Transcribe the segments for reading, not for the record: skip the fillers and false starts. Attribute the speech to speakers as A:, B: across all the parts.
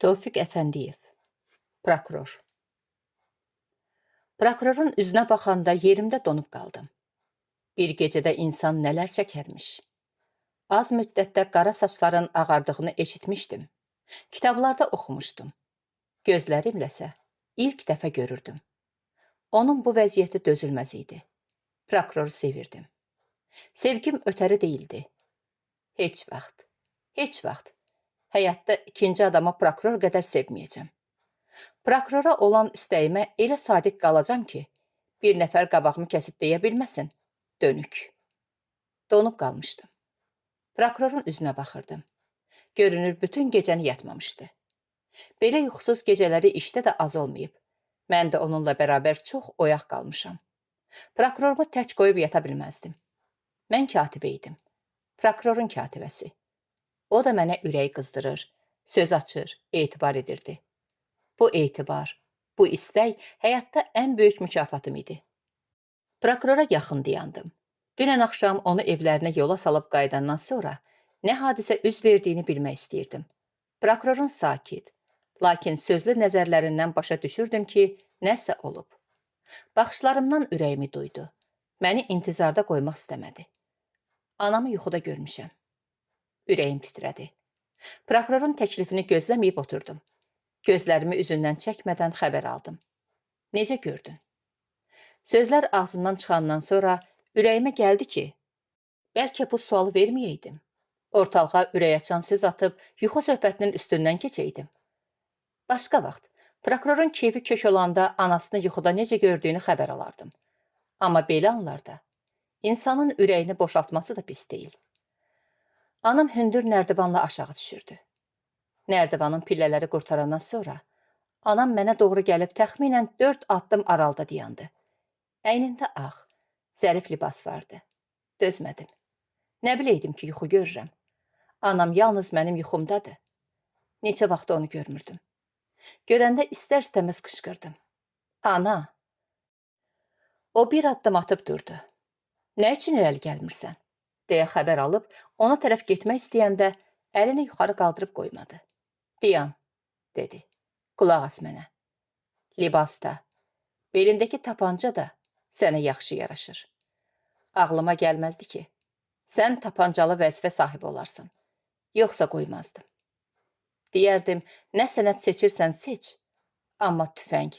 A: Tofiq Əfəndiyev, prokuror. Prokurorun üzünə baxanda yerimdə donub qaldım. Bir gecədə insan nələr çəkərmiş. Az müddətdə qara saçların ağardığını eşitmişdim. Kitablarda oxumuşdum. Gözlərimləsə ilk dəfə görürdüm. Onun bu vəziyyəti dözülməz idi. Prokuroru sevirdim. Sevgim ötəri deyildi. Heç vaxt həyatda ikinci adama prokuror qədər sevməyəcəm. Prokurora olan istəyimə elə sadiq qalacam ki, bir nəfər qabağımı kəsib deyə bilməsin, dönük. Donub qalmışdım. Prokurorun üzünə baxırdım. Görünür, bütün gecəni yatmamışdı. Belə yuxusuz gecələri işdə də az olmayıb. Mən də onunla bərabər çox oyaq qalmışam. Prokurorumu tək qoyub yata bilməzdim. Mən katibə idim. Prokurorun katibəsi. O da mənə ürək qızdırır, söz açır, etibar edirdi. Bu etibar, bu istək həyatda ən böyük mükafatım idi. Prokurora yaxın dayandım. Dünən axşam onu evlərinə yola salıb qayıdandan sonra nə hadisə üz verdiyini bilmək istəyirdim. Prokurorun sakit, lakin sözlü nəzərlərindən başa düşürdüm ki, nəsə olub. Baxışlarımdan ürəyimi duydu. Məni intizarda qoymaq istəmədi. Anamı yuxuda görmüşəm. Ürəyim titrədi. Prokurorun təklifini gözləməyib oturdum. Gözlərimi üzündən çəkmədən xəbər aldım. Necə gördün? Sözlər ağzımdan çıxandan sonra ürəyimə gəldi ki, bəlkə bu sualı verməyəydim. Ortalığa ürək açan söz atıb yuxu söhbətinin üstündən keçəydim. Başqa vaxt, prokurorun keyfi kök olanda anasını yuxuda necə gördüyünü xəbər alardım. Amma belə anlarda insanın ürəyini boşaltması da pis deyil. Anam hündür nərdivanla aşağı düşürdü. Nərdivanın pillələri qurtarandan sonra anam mənə doğru gəlib təxminən 4 addım aralıda dayandı. Əynində ağ, zərif libas vardı. Dözmədim. Nə biləydim ki, yuxu görürəm. Anam yalnız mənim yuxumdadır. Neçə vaxt onu görmürdüm. Görəndə istər-istəməz qışqırdım. Ana! O bir addım atıb durdu. Nə üçün irəli gəlmirsən? Deyə xəbər alıb, ona tərəf getmək istəyəndə əlini yuxarı qaldırıb qoymadı. Dayan, dedi. Qulaq as mənə. Libas da, belindəki tapanca da sənə yaxşı yaraşır. Ağlıma gəlməzdi ki, sən tapancalı vəzifə sahibi olarsan. Yoxsa qoymazdım. Deyərdim, nə sənət seçirsən seç, amma tüfəng,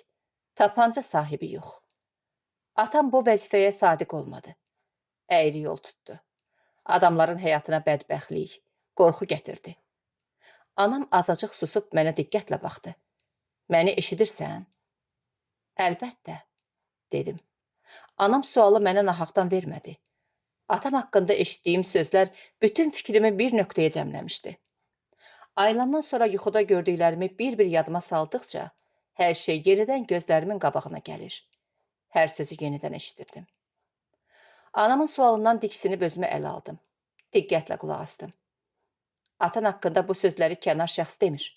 A: tapanca sahibi yox. Atam bu vəzifəyə sadiq olmadı. Əyri yol tutdu. Adamların həyatına bədbəxtlik, qorxu gətirdi. Anam azacıq susub mənə diqqətlə baxdı. Məni eşidirsən? Əlbəttə, dedim. Anam sualı mənə nahaqdan vermədi. Atam haqqında eşitdiyim sözlər bütün fikrimi bir nöqtəyə cəmləmişdi. Aylandan sonra yuxuda gördüklərimi bir-bir yadıma saldıqca, hər şey yenidən gözlərimin qabağına gəlir. Hər sözü yenidən eşidirdim. Anamın sualından diksinib özümü ələ aldım. Diqqətlə qulaq asdım. Atan haqqında bu sözləri kənar şəxs demir.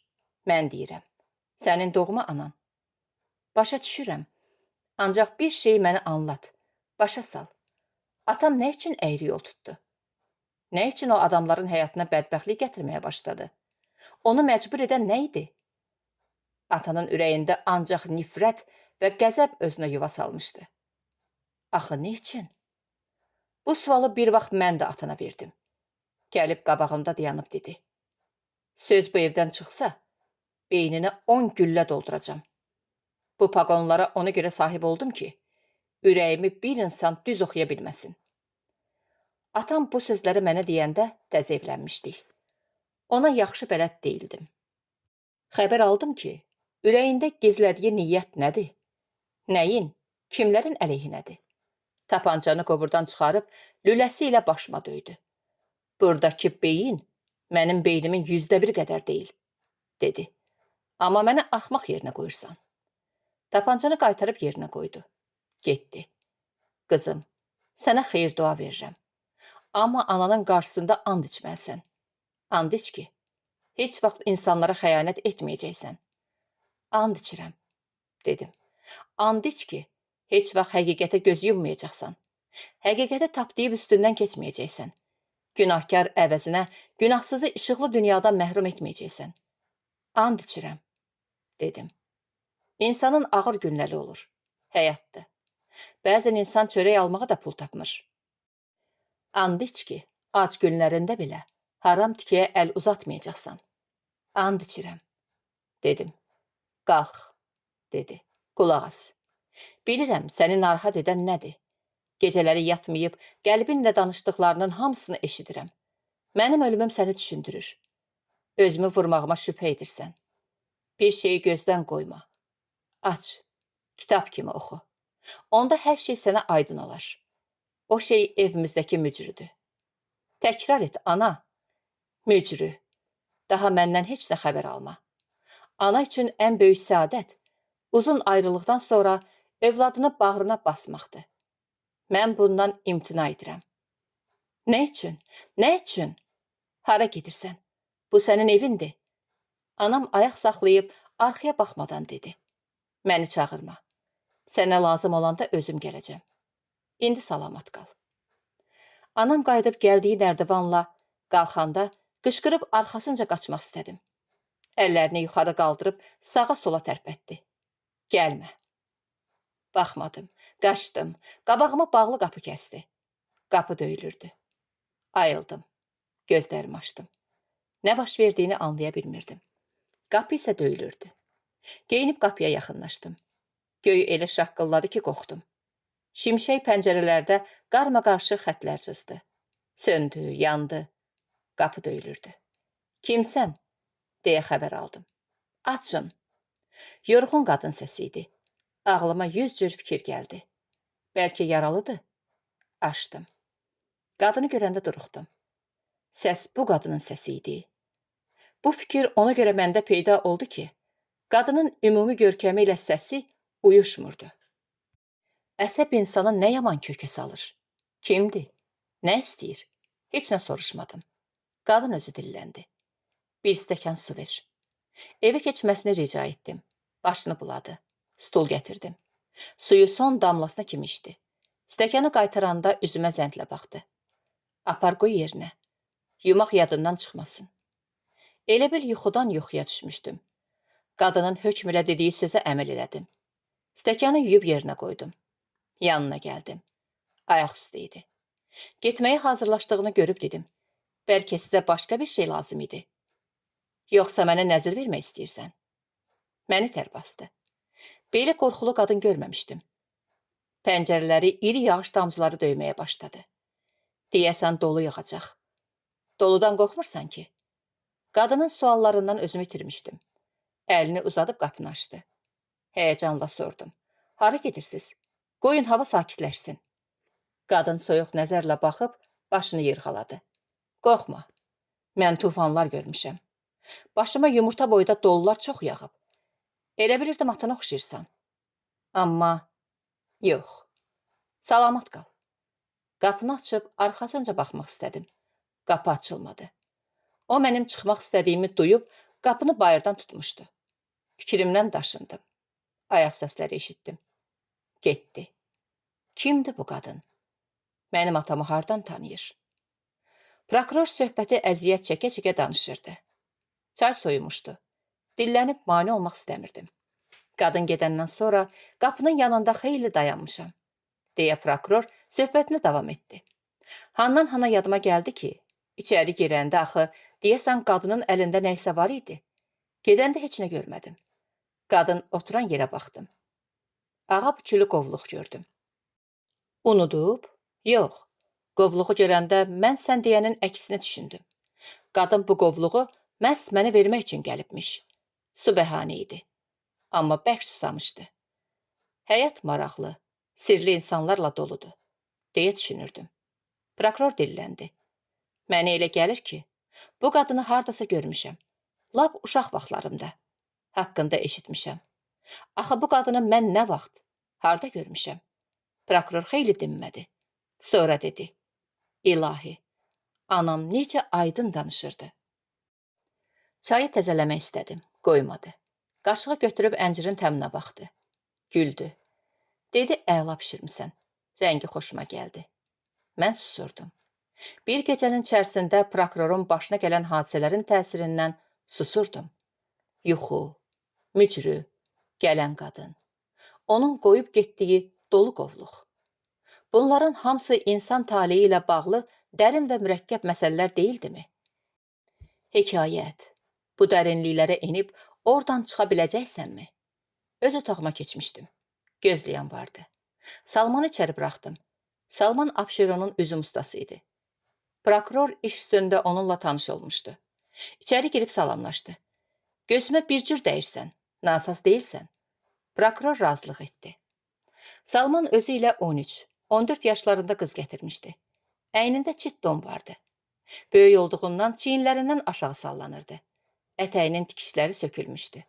A: Mən deyirəm. Sənin doğma anan. Başa düşürəm. Ancaq bir şeyi mənə anlat. Başa sal. Atam nə üçün əyri yol tutdu? Nə üçün o adamların həyatına bədbəxtlik gətirməyə başladı? Onu məcbur edən nə idi? Atanın ürəyində ancaq nifrət və qəzəb özünə yuva salmışdı. Axı, nə üçün? Bu sualı bir vaxt mən də atana verdim. Gəlib qabağımda dayanıb dedi. Söz bu evdən çıxsa, beyninə 10 güllə dolduracam. Bu paqonlara ona görə sahib oldum ki, ürəyimi bir insan düz oxuya bilməsin. Atam bu sözləri mənə deyəndə təzə evlənmişdik. Ona yaxşı bələd deyildim. Xəbər aldım ki, ürəyində gizlədiyi niyyət nədir? Nəyin, kimlərin əleyhinədir? Tapancanı qoburdan çıxarıb lüləsi ilə başıma döydü. Buradakı beyin mənim beynimin 100% qədər deyil, dedi. Amma mənə axmaq yerinə qoyursan. Tapancanı qaytarıb yerinə qoydu. Getdi. Qızım, sənə xeyir dua verirəm. Amma ananın qarşısında and içməlisən. And iç ki, heç vaxt insanlara xəyanət etməyəcəksən. And içirəm, dedim. And iç ki, heç vaxt həqiqətə göz yummayacaqsan. Həqiqəti tapdıyıb üstündən keçməyəcəksən. Günahkar əvəzinə günahsızı işıqlı dünyadan məhrum etməyəcəksən. And içirəm, dedim. İnsanın ağır günləri olur. Həyatdır. Bəzən insan çörək almağa da pul tapmır. And iç ki, ac günlərində belə haram tikiyə əl uzatmayacaqsan. And içirəm, dedim. Qalx, dedi. Qulaq as. Bilirəm, səni narahat edən nədir? Gecələri yatmayıb, qəlbinlə danışdıqlarının hamısını eşidirəm. Mənim ölümüm səni düşündürür. Özümü vurmağıma şübhə edirsən. Bir şeyi gözdən qoyma. Aç, kitab kimi oxu. Onda hər şey sənə aydın olar. O şey evimizdəki mücrüdür. Təkrar et, ana. Mücrü. Daha məndən heç nə xəbər alma. Ana üçün ən böyük səadət, uzun ayrılıqdan sonra övladını bağrına basmaqdır. Mən bundan imtina edirəm. Nə üçün? Nə üçün? Hara gedirsən? Bu sənin evindir. Anam ayaq saxlayıb arxaya baxmadan dedi. Məni çağırma. Sənə lazım olanda özüm gələcəm. İndi salamat qal. Anam qayıdıb gəldiyi nərdivanla qalxanda qışqırıb arxasınca qaçmaq istədim. Əllərini yuxarı qaldırıb sağa sola tərpətdi. Gəlmə. Baxmadım, qaçdım, qabağıma bağlı qapı kəsdi. Qapı döyülürdü. Ayıldım, gözlərimi açdım. Nə baş verdiyini anlaya bilmirdim. Qapı isə döyülürdü. Geyinib qapıya yaxınlaşdım. Göy elə şaqqılladı ki, qorxdum. Şimşək pəncərələrdə qarma-qarşı xətlər cızdı. Söndü, yandı. Qapı döyülürdü. Kimsən? Deyə xəbər aldım. Açın. Yorğun qadın səsi idi. Ağlıma 100 cür fikir gəldi. Bəlkə yaralıdır. Açdım. Qadını görəndə duruxdum. Səs bu qadının səsi idi. Bu fikir ona görə məndə peyda oldu ki, qadının ümumi görkəmi ilə səsi uyuşmurdu. Əsəb insana nə yaman kökə salır? Kimdir? Nə istəyir? Heç nə soruşmadım. Qadın özü dilləndi. Bir stəkan su ver. Evə keçməsini rica etdim. Başını buladı. Stul gətirdim. Suyu son damlasına kimi içdi. Stəkanı qaytaranda üzümə zəndlə baxdı. Apar qoy yerinə. Yumaq yadından çıxmasın. Elə bil yuxudan yuxuya düşmüşdüm. Qadının hökm ilə dediyi sözə əməl elədim. Stəkanı yuyub yerinə qoydum. Yanına gəldim. Ayaq üstə idi. Getməyə hazırlaşdığını görüb dedim. Bəlkə sizə başqa bir şey lazım idi. Yoxsa mənə nəzir vermək istəyirsən? Məni tər bastı. Belə qorxulu qadın görməmişdim. Pəncərələri iri yağış damcıları döyməyə başladı. Deyəsən dolu yağacaq. Doludan qorxmursan ki? Qadının suallarından özümü itirmişdim. Əlini uzadıb qapını açdı. Həyəcanla sordum. Hara gedirsiz? Qoyun hava sakitləşsin. Qadın soyuq nəzərlə baxıb başını yırğaladı. Qorxma. Mən tufanlar görmüşəm. Başıma yumurta boyda dolular çox yağıb. Elə bilirdim atana oxşayırsan. Amma yox. Salamat qal. Qapını açıb arxasınca baxmaq istədim. Qapı açılmadı. O mənim çıxmaq istədiyimi duyub qapını bayırdan tutmuşdu. Fikrimdən daşındım. Ayaq səsləri eşitdim. Getdi. Kimdir bu qadın? Mənim atamı hardan tanıyır? Prokuror söhbəti əziyyət çəkə-çəkə danışırdı. Çay soyumuşdu. Dillənib mane olmaq istəmirdim. Qadın gedəndən sonra qapının yanında xeyli dayanmışam, deyə prokuror söhbətini davam etdi. Handan-hana yadıma gəldi ki, içəri girəndə axı deyəsən qadının əlində nəysə var idi. Gedəndə heç nə görmədim. Qadın oturan yerə baxdım. Ağa bükülü qovluq gördüm. Unudub? Yox. Qovluğu görəndə mən sən deyənin əksini düşündüm. Qadın bu qovluğu məhz mənə vermək üçün gəlibmiş. Su bəhanə idi. Amma bərk susamışdı. Həyat maraqlı, sirli insanlarla doludur, deyə düşünürdüm. Prokuror dilləndi. Mənə elə gəlir ki, bu qadını hardasa görmüşəm. Lap uşaq vaxtlarımda. Haqqında eşitmişəm. Axı bu qadını mən nə vaxt, harda görmüşəm? Prokuror xeyli dinmədi. Sonra dedi. İlahi, anam necə aydın danışırdı. Çayı təzələmək istədim, qoymadı. Qaşığı götürüb əncirin təminə baxdı. Güldü. Dedi, əla pişirmisən. Rəngi xoşuma gəldi. Mən susurdum. Bir gecənin içərisində prokurorun başına gələn hadisələrin təsirindən susurdum. yuxu, mücrü, gələn qadın, onun qoyub getdiyi dolu qovluq. Bunların hamısı insan taleyi ilə bağlı dərin və mürəkkəb məsələlər deyildimi? Hekayət, bu dərinliklərə enib oradan çıxa biləcəksənmi? Öz otağıma keçmişdim. Gözləyən vardı. Salmanı içəri buraxdım. Salman Abşeronun üzüm ustası idi. Prokuror iş üstündə onunla tanış olmuşdu. İçəri girib salamlaşdı. Gözümə bir cür dəyirsən, nasaz deyilsən. Prokuror razılıq etdi. Salman özü ilə 13-14 yaşlarında qız gətirmişdi. Əynində çit don vardı. Böyük olduğundan çiyinlərindən aşağı sallanırdı. Ətəyinin tikişləri sökülmüşdü.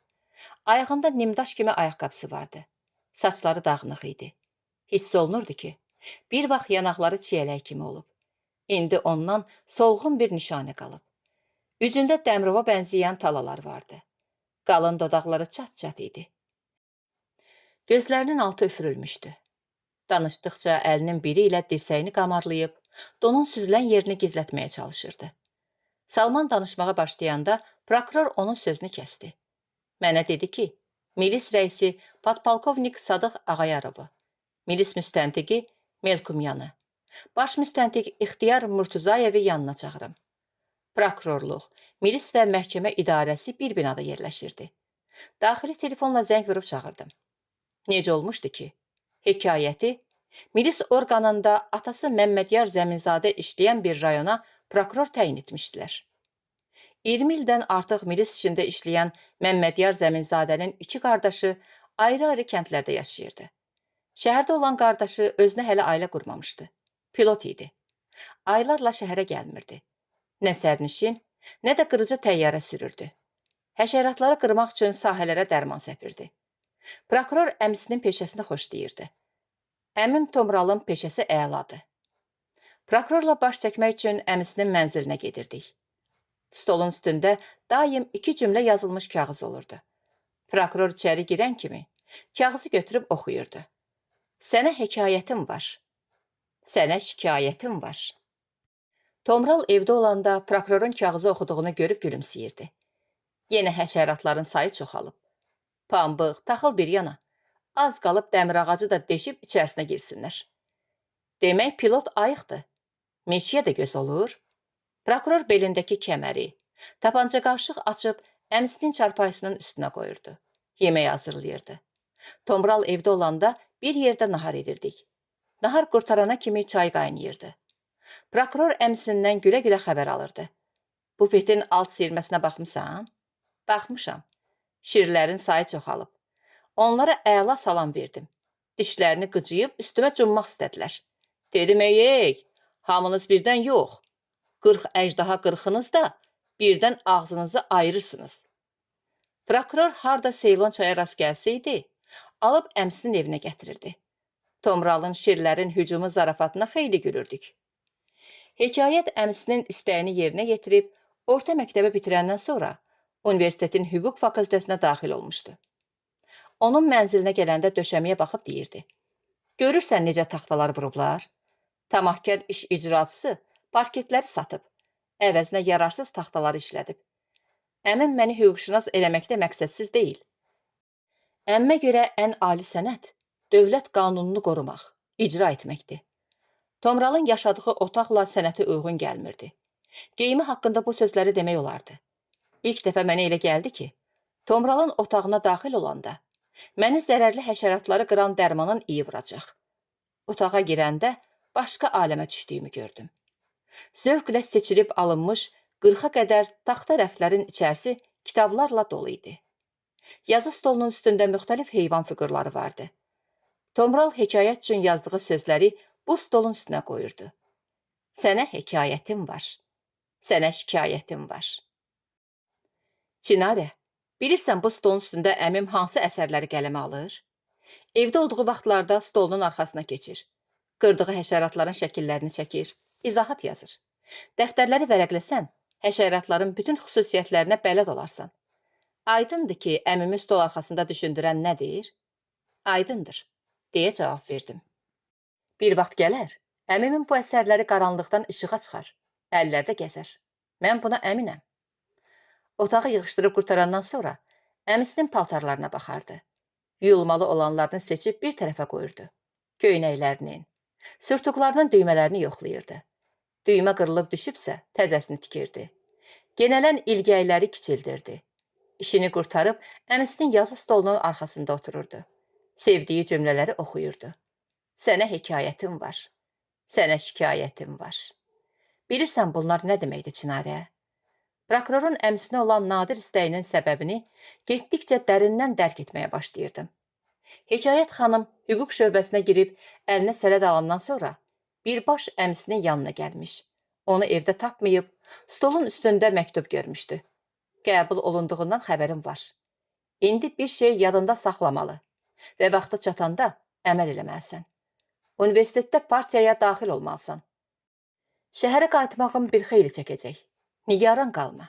A: Ayağında nimdaş kimi ayaqqabısı vardı. Saçları dağınıq idi. Hiss olunurdu ki, bir vaxt yanaqları çiyələk kimi olub. İndi ondan solğun bir nişanə qalıb. Üzündə dəmrova bənzəyən talalar vardı. Qalın dodaqları çat-çat idi. Gözlərinin altı üfürülmüşdü. Danışdıqca əlinin biri ilə dirsəyini qamarlayıb, donun süzülən yerini gizlətməyə çalışırdı. Salman danışmağa başlayanda prokuror onun sözünü kəsdi. Mənə dedi ki, milis rəisi podpolkovnik Sadıq Ağayarovu, milis müstəntiqi Melkumyanı, baş müstəntiq İxtiyar Murtuzayevi yanına çağırım. Prokurorluq, milis və məhkəmə idarəsi bir binada yerləşirdi. Daxili telefonla zəng vurub çağırdım. Necə olmuşdu ki, hekayəti milis orqanında atası Məmmədyar Zəminzadə işləyən bir rayona prokuror təyin etmişdilər. 20 ildən artıq milis işində işləyən Məmmədyar Zəminzadənin iki qardaşı ayrı-ayrı kəndlərdə yaşayırdı. Şəhərdə olan qardaşı özünə hələ ailə qurmamışdı. Pilot idi. Aylarla şəhərə gəlmirdi. Nə sərnişin, nə də qırıcı təyyarə sürürdü. Həşəratları qırmaq üçün sahələrə dərman səpirdi. Prokuror əmisinin peşəsini xoşlayırdı. Əmim Tomralın peşəsi əladır. Prokurorla baş çəkmək üçün əmisinin mənzilinə gedirdik. Stolun üstündə daim 2 cümlə yazılmış kağız olurdu. Prokuror içəri girən kimi kağızı götürüb oxuyurdu. Sənə hekayətim var. Sənə şikayətim var. Tomral evdə olanda prokurorun kağızı oxuduğunu görüb gülümsəyirdi. Yenə həşəratların sayı çoxalıb. Pambıq, taxıl bir yana. Az qalıb dəmir ağacı da deşib içərisinə girsinlər. Demək pilot ayıqdır. Meşiyə də göz olur. Prokuror belindəki kəməri, tapanca qarşıq açıb əmisinin çarpayısının üstünə qoyurdu. Yemək hazırlayırdı. Tomral evdə olanda bir yerdə nahar edirdik. Nahar qurtarana kimi çay qaynayırdı. Prokuror əmisindən gülə-gülə xəbər alırdı. Bufetin alt sirməsinə baxmısan? Baxmışam. Şirlərin sayı çoxalıb. Onlara əla salam verdim. Dişlərini qıcıyıb üstümə cummaq istədilər. Dedim, ey, hamınız birdən yox. 40 əjdaha qırxınız da birdən ağzınızı ayırırsınız. Prokuror harda Seylon çaya rast gəlsəydi, alıb əmisinin evinə gətirirdi. Tomralın şirlərin hücumu zarafatına xeyli gülürdük. Hekayət əmisinin istəyini yerinə yetirib, orta məktəbi bitirəndən sonra universitetin hüquq fakültəsinə daxil olmuşdu. Onun mənzilinə gələndə döşəməyə baxıb deyirdi. Görürsən necə taxtalar vurublar? Tamahkar iş icraçısı parketləri satıb, əvəzinə yararsız taxtaları işlədib. Əmim məni hüquqşünas eləməkdə məqsədsiz deyil. Əmmə görə ən ali sənət dövlət qanununu qorumaq, icra etməkdir. Tomralın yaşadığı otaqla sənətə uyğun gəlmirdi. Geyimi haqqında bu sözləri demək olardı. İlk dəfə mənə elə gəldi ki, Tomralın otağına daxil olanda məni zərərli həşəratları qıran dərmanın iyi vuracaq. Otağa girəndə başqa aləmə düşdüyümü gördüm. Zövqlə seçilib alınmış 40-a qədər taxta rəflərin içərisi kitablarla dolu idi. Yazı stolunun üstündə müxtəlif heyvan fiqurları vardı. Tomral hekayət üçün yazdığı sözləri bu stolun üstünə qoyurdu. Sənə hekayətim var. Sənə şikayətim var. Çinarə, bilirsən bu stolun üstündə əmim hansı əsərləri qələmə alır? Evdə olduğu vaxtlarda stolunun arxasına keçir. Qırdığı həşəratların şəkillərini çəkir, izahat yazır. Dəftərləri vərəqləsən, həşəratların bütün xüsusiyyətlərinə bələd olarsan. Aydındır ki, əmimi stol arxasında düşündürən nədir? Aydındır, deyə cavab verdim. Bir vaxt gələr, əmimin bu əsərləri qaranlıqdan işığa çıxar, əllərdə gəzər. Mən buna əminəm. Otağı yığışdırıb qurtarandan sonra Əmisinin paltarlarına baxardı. Yuyulmalı olanlarını seçib bir tərəfə qoyurdu. Köynəklərinin, sürtüklərinin düymələrini yoxlayırdı. Düymə qırılıb düşübsə, təzəsini tikirdi. Genələn ilgəkləri kiçildirdi. İşini qurtarıb, əmisinin yazı stolunun arxasında otururdu. Sevdiyi cümlələri oxuyurdu. Sənə hekayətim var. Sənə şikayətim var. Bilirsən bunlar nə deməkdir Çinarə? Prokurorun əmisinə olan nadir istəyinin səbəbini getdikcə dərindən dərk etməyə başlayırdım. Hekayət xanım hüquq şöbəsinə girib əlinə sənəd alandan sonra birbaş əmisinin yanına gəlmiş. Onu evdə tapmayıb, stolun üstündə məktub görmüşdü. Qəbul olunduğundan xəbərim var. İndi bir şey yadında saxlamalı və vaxtı çatanda əməl eləməlisən. Universitetdə partiyaya daxil olmalısan. Şəhərə qayıtmağın bir xeyli çəkəcək. Nigaran qalma.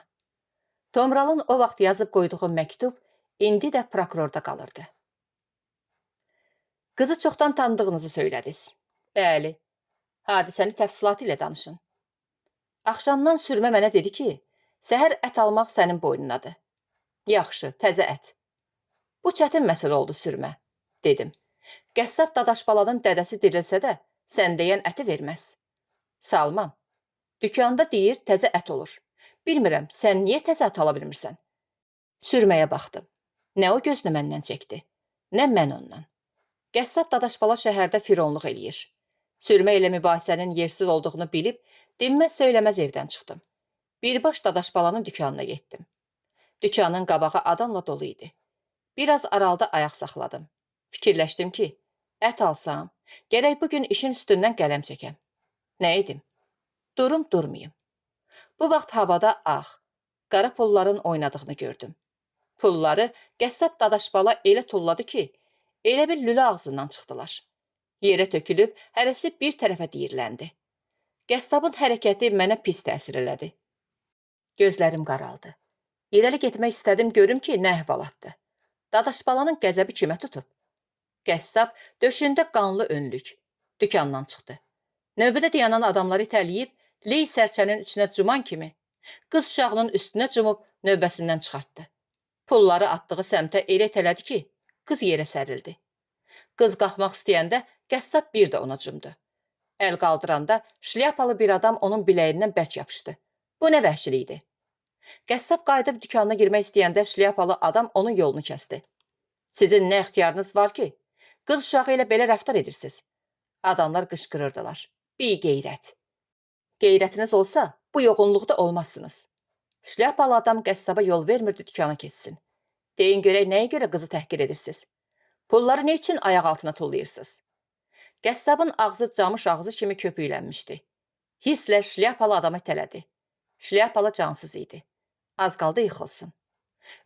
A: Tomralın o vaxt yazıb qoyduğu məktub indi də prokurorda qalırdı. Qızı çoxdan tanıdığınızı söylədiniz. Bəli. Hadisəni təfsilatı ilə danışın. Axşamdan sürmə mənə dedi ki, səhər ət almaq sənin boynundadır. Yaxşı, təzə ət. Bu çətin məsələ oldu sürmə, dedim. Qəssab Dadaşbalanın dədəsi dirilsə də, sən deyən əti verməz. Salman, dükanda deyir təzə ət olur. Bilmirəm, sən niyə təzə ət ala bilmirsən? Sürməyə baxdım. Nə o gözünü məndən çəkdi, nə mən ondan. Qəssab Dadaşbala şəhərdə fironluq eləyir. Sürmə ilə mübahisənin yersiz olduğunu bilib, dinməz söyləməz evdən çıxdım. Birbaş Dadaşbalanın dükanına getdim. Dükanın qabağı adamla dolu idi. Biraz aralıda ayaq saxladım. Fikirləşdim ki, ət alsam, gərək bugün işin üstündən qələm çəkəm. Nə edim? Durum durmayım. Bu vaxt havada ağ, qara pulların oynadığını gördüm. Pulları Qəssab Dadaşbala elə tulladı ki, elə bir lülə ağzından çıxdılar. Yerə tökülüb, hərəsi bir tərəfə diyirləndi. Qəssabın hərəkəti mənə pis təsir elədi. Gözlərim qaraldı. İrəli getmək istədim, görüm ki, nə əhvalatdır. Dadaşbalanın qəzəbi kimə tutub? Qəssab döşündə qanlı önlük. Dükandan çıxdı. Növbədə dayanan adamları itələyib, ley sərçənin içinə cuman kimi, qız uşağının üstünə cumub növbəsindən çıxartdı. Pulları atdığı səmtə elə itələdi ki, qız yerə sərildi. Qız qalxmaq istəyəndə qəssab bir də ona cumdu. Əl qaldıranda şlyapalı bir adam onun biləyindən bərk yapışdı. Bu nə vəhşilikdir? Qəssab qayıdıb dükanına girmək istəyəndə şlyapalı adam onun yolunu kəsdi. Sizin nə ixtiyarınız var ki, qız uşağı ilə belə rəftar edirsiniz? Adamlar qışqırırdılar. Bir qeyrət. Qeyrətiniz olsa, bu yoğunluqda olmazsınız. Şlyapalı adam qəssaba yol vermirdi dükana keçsin. Deyin görək nəyə görə qızı təhqir edirsiniz? Pulları nə üçün ayaq altına tullayırsınız? Qəssabın ağzı camış ağzı kimi köpüklənmişdi. Hisslə şlyapalı adamı itələdi. Şlyapalı cansız idi. Az qaldı yıxılsın.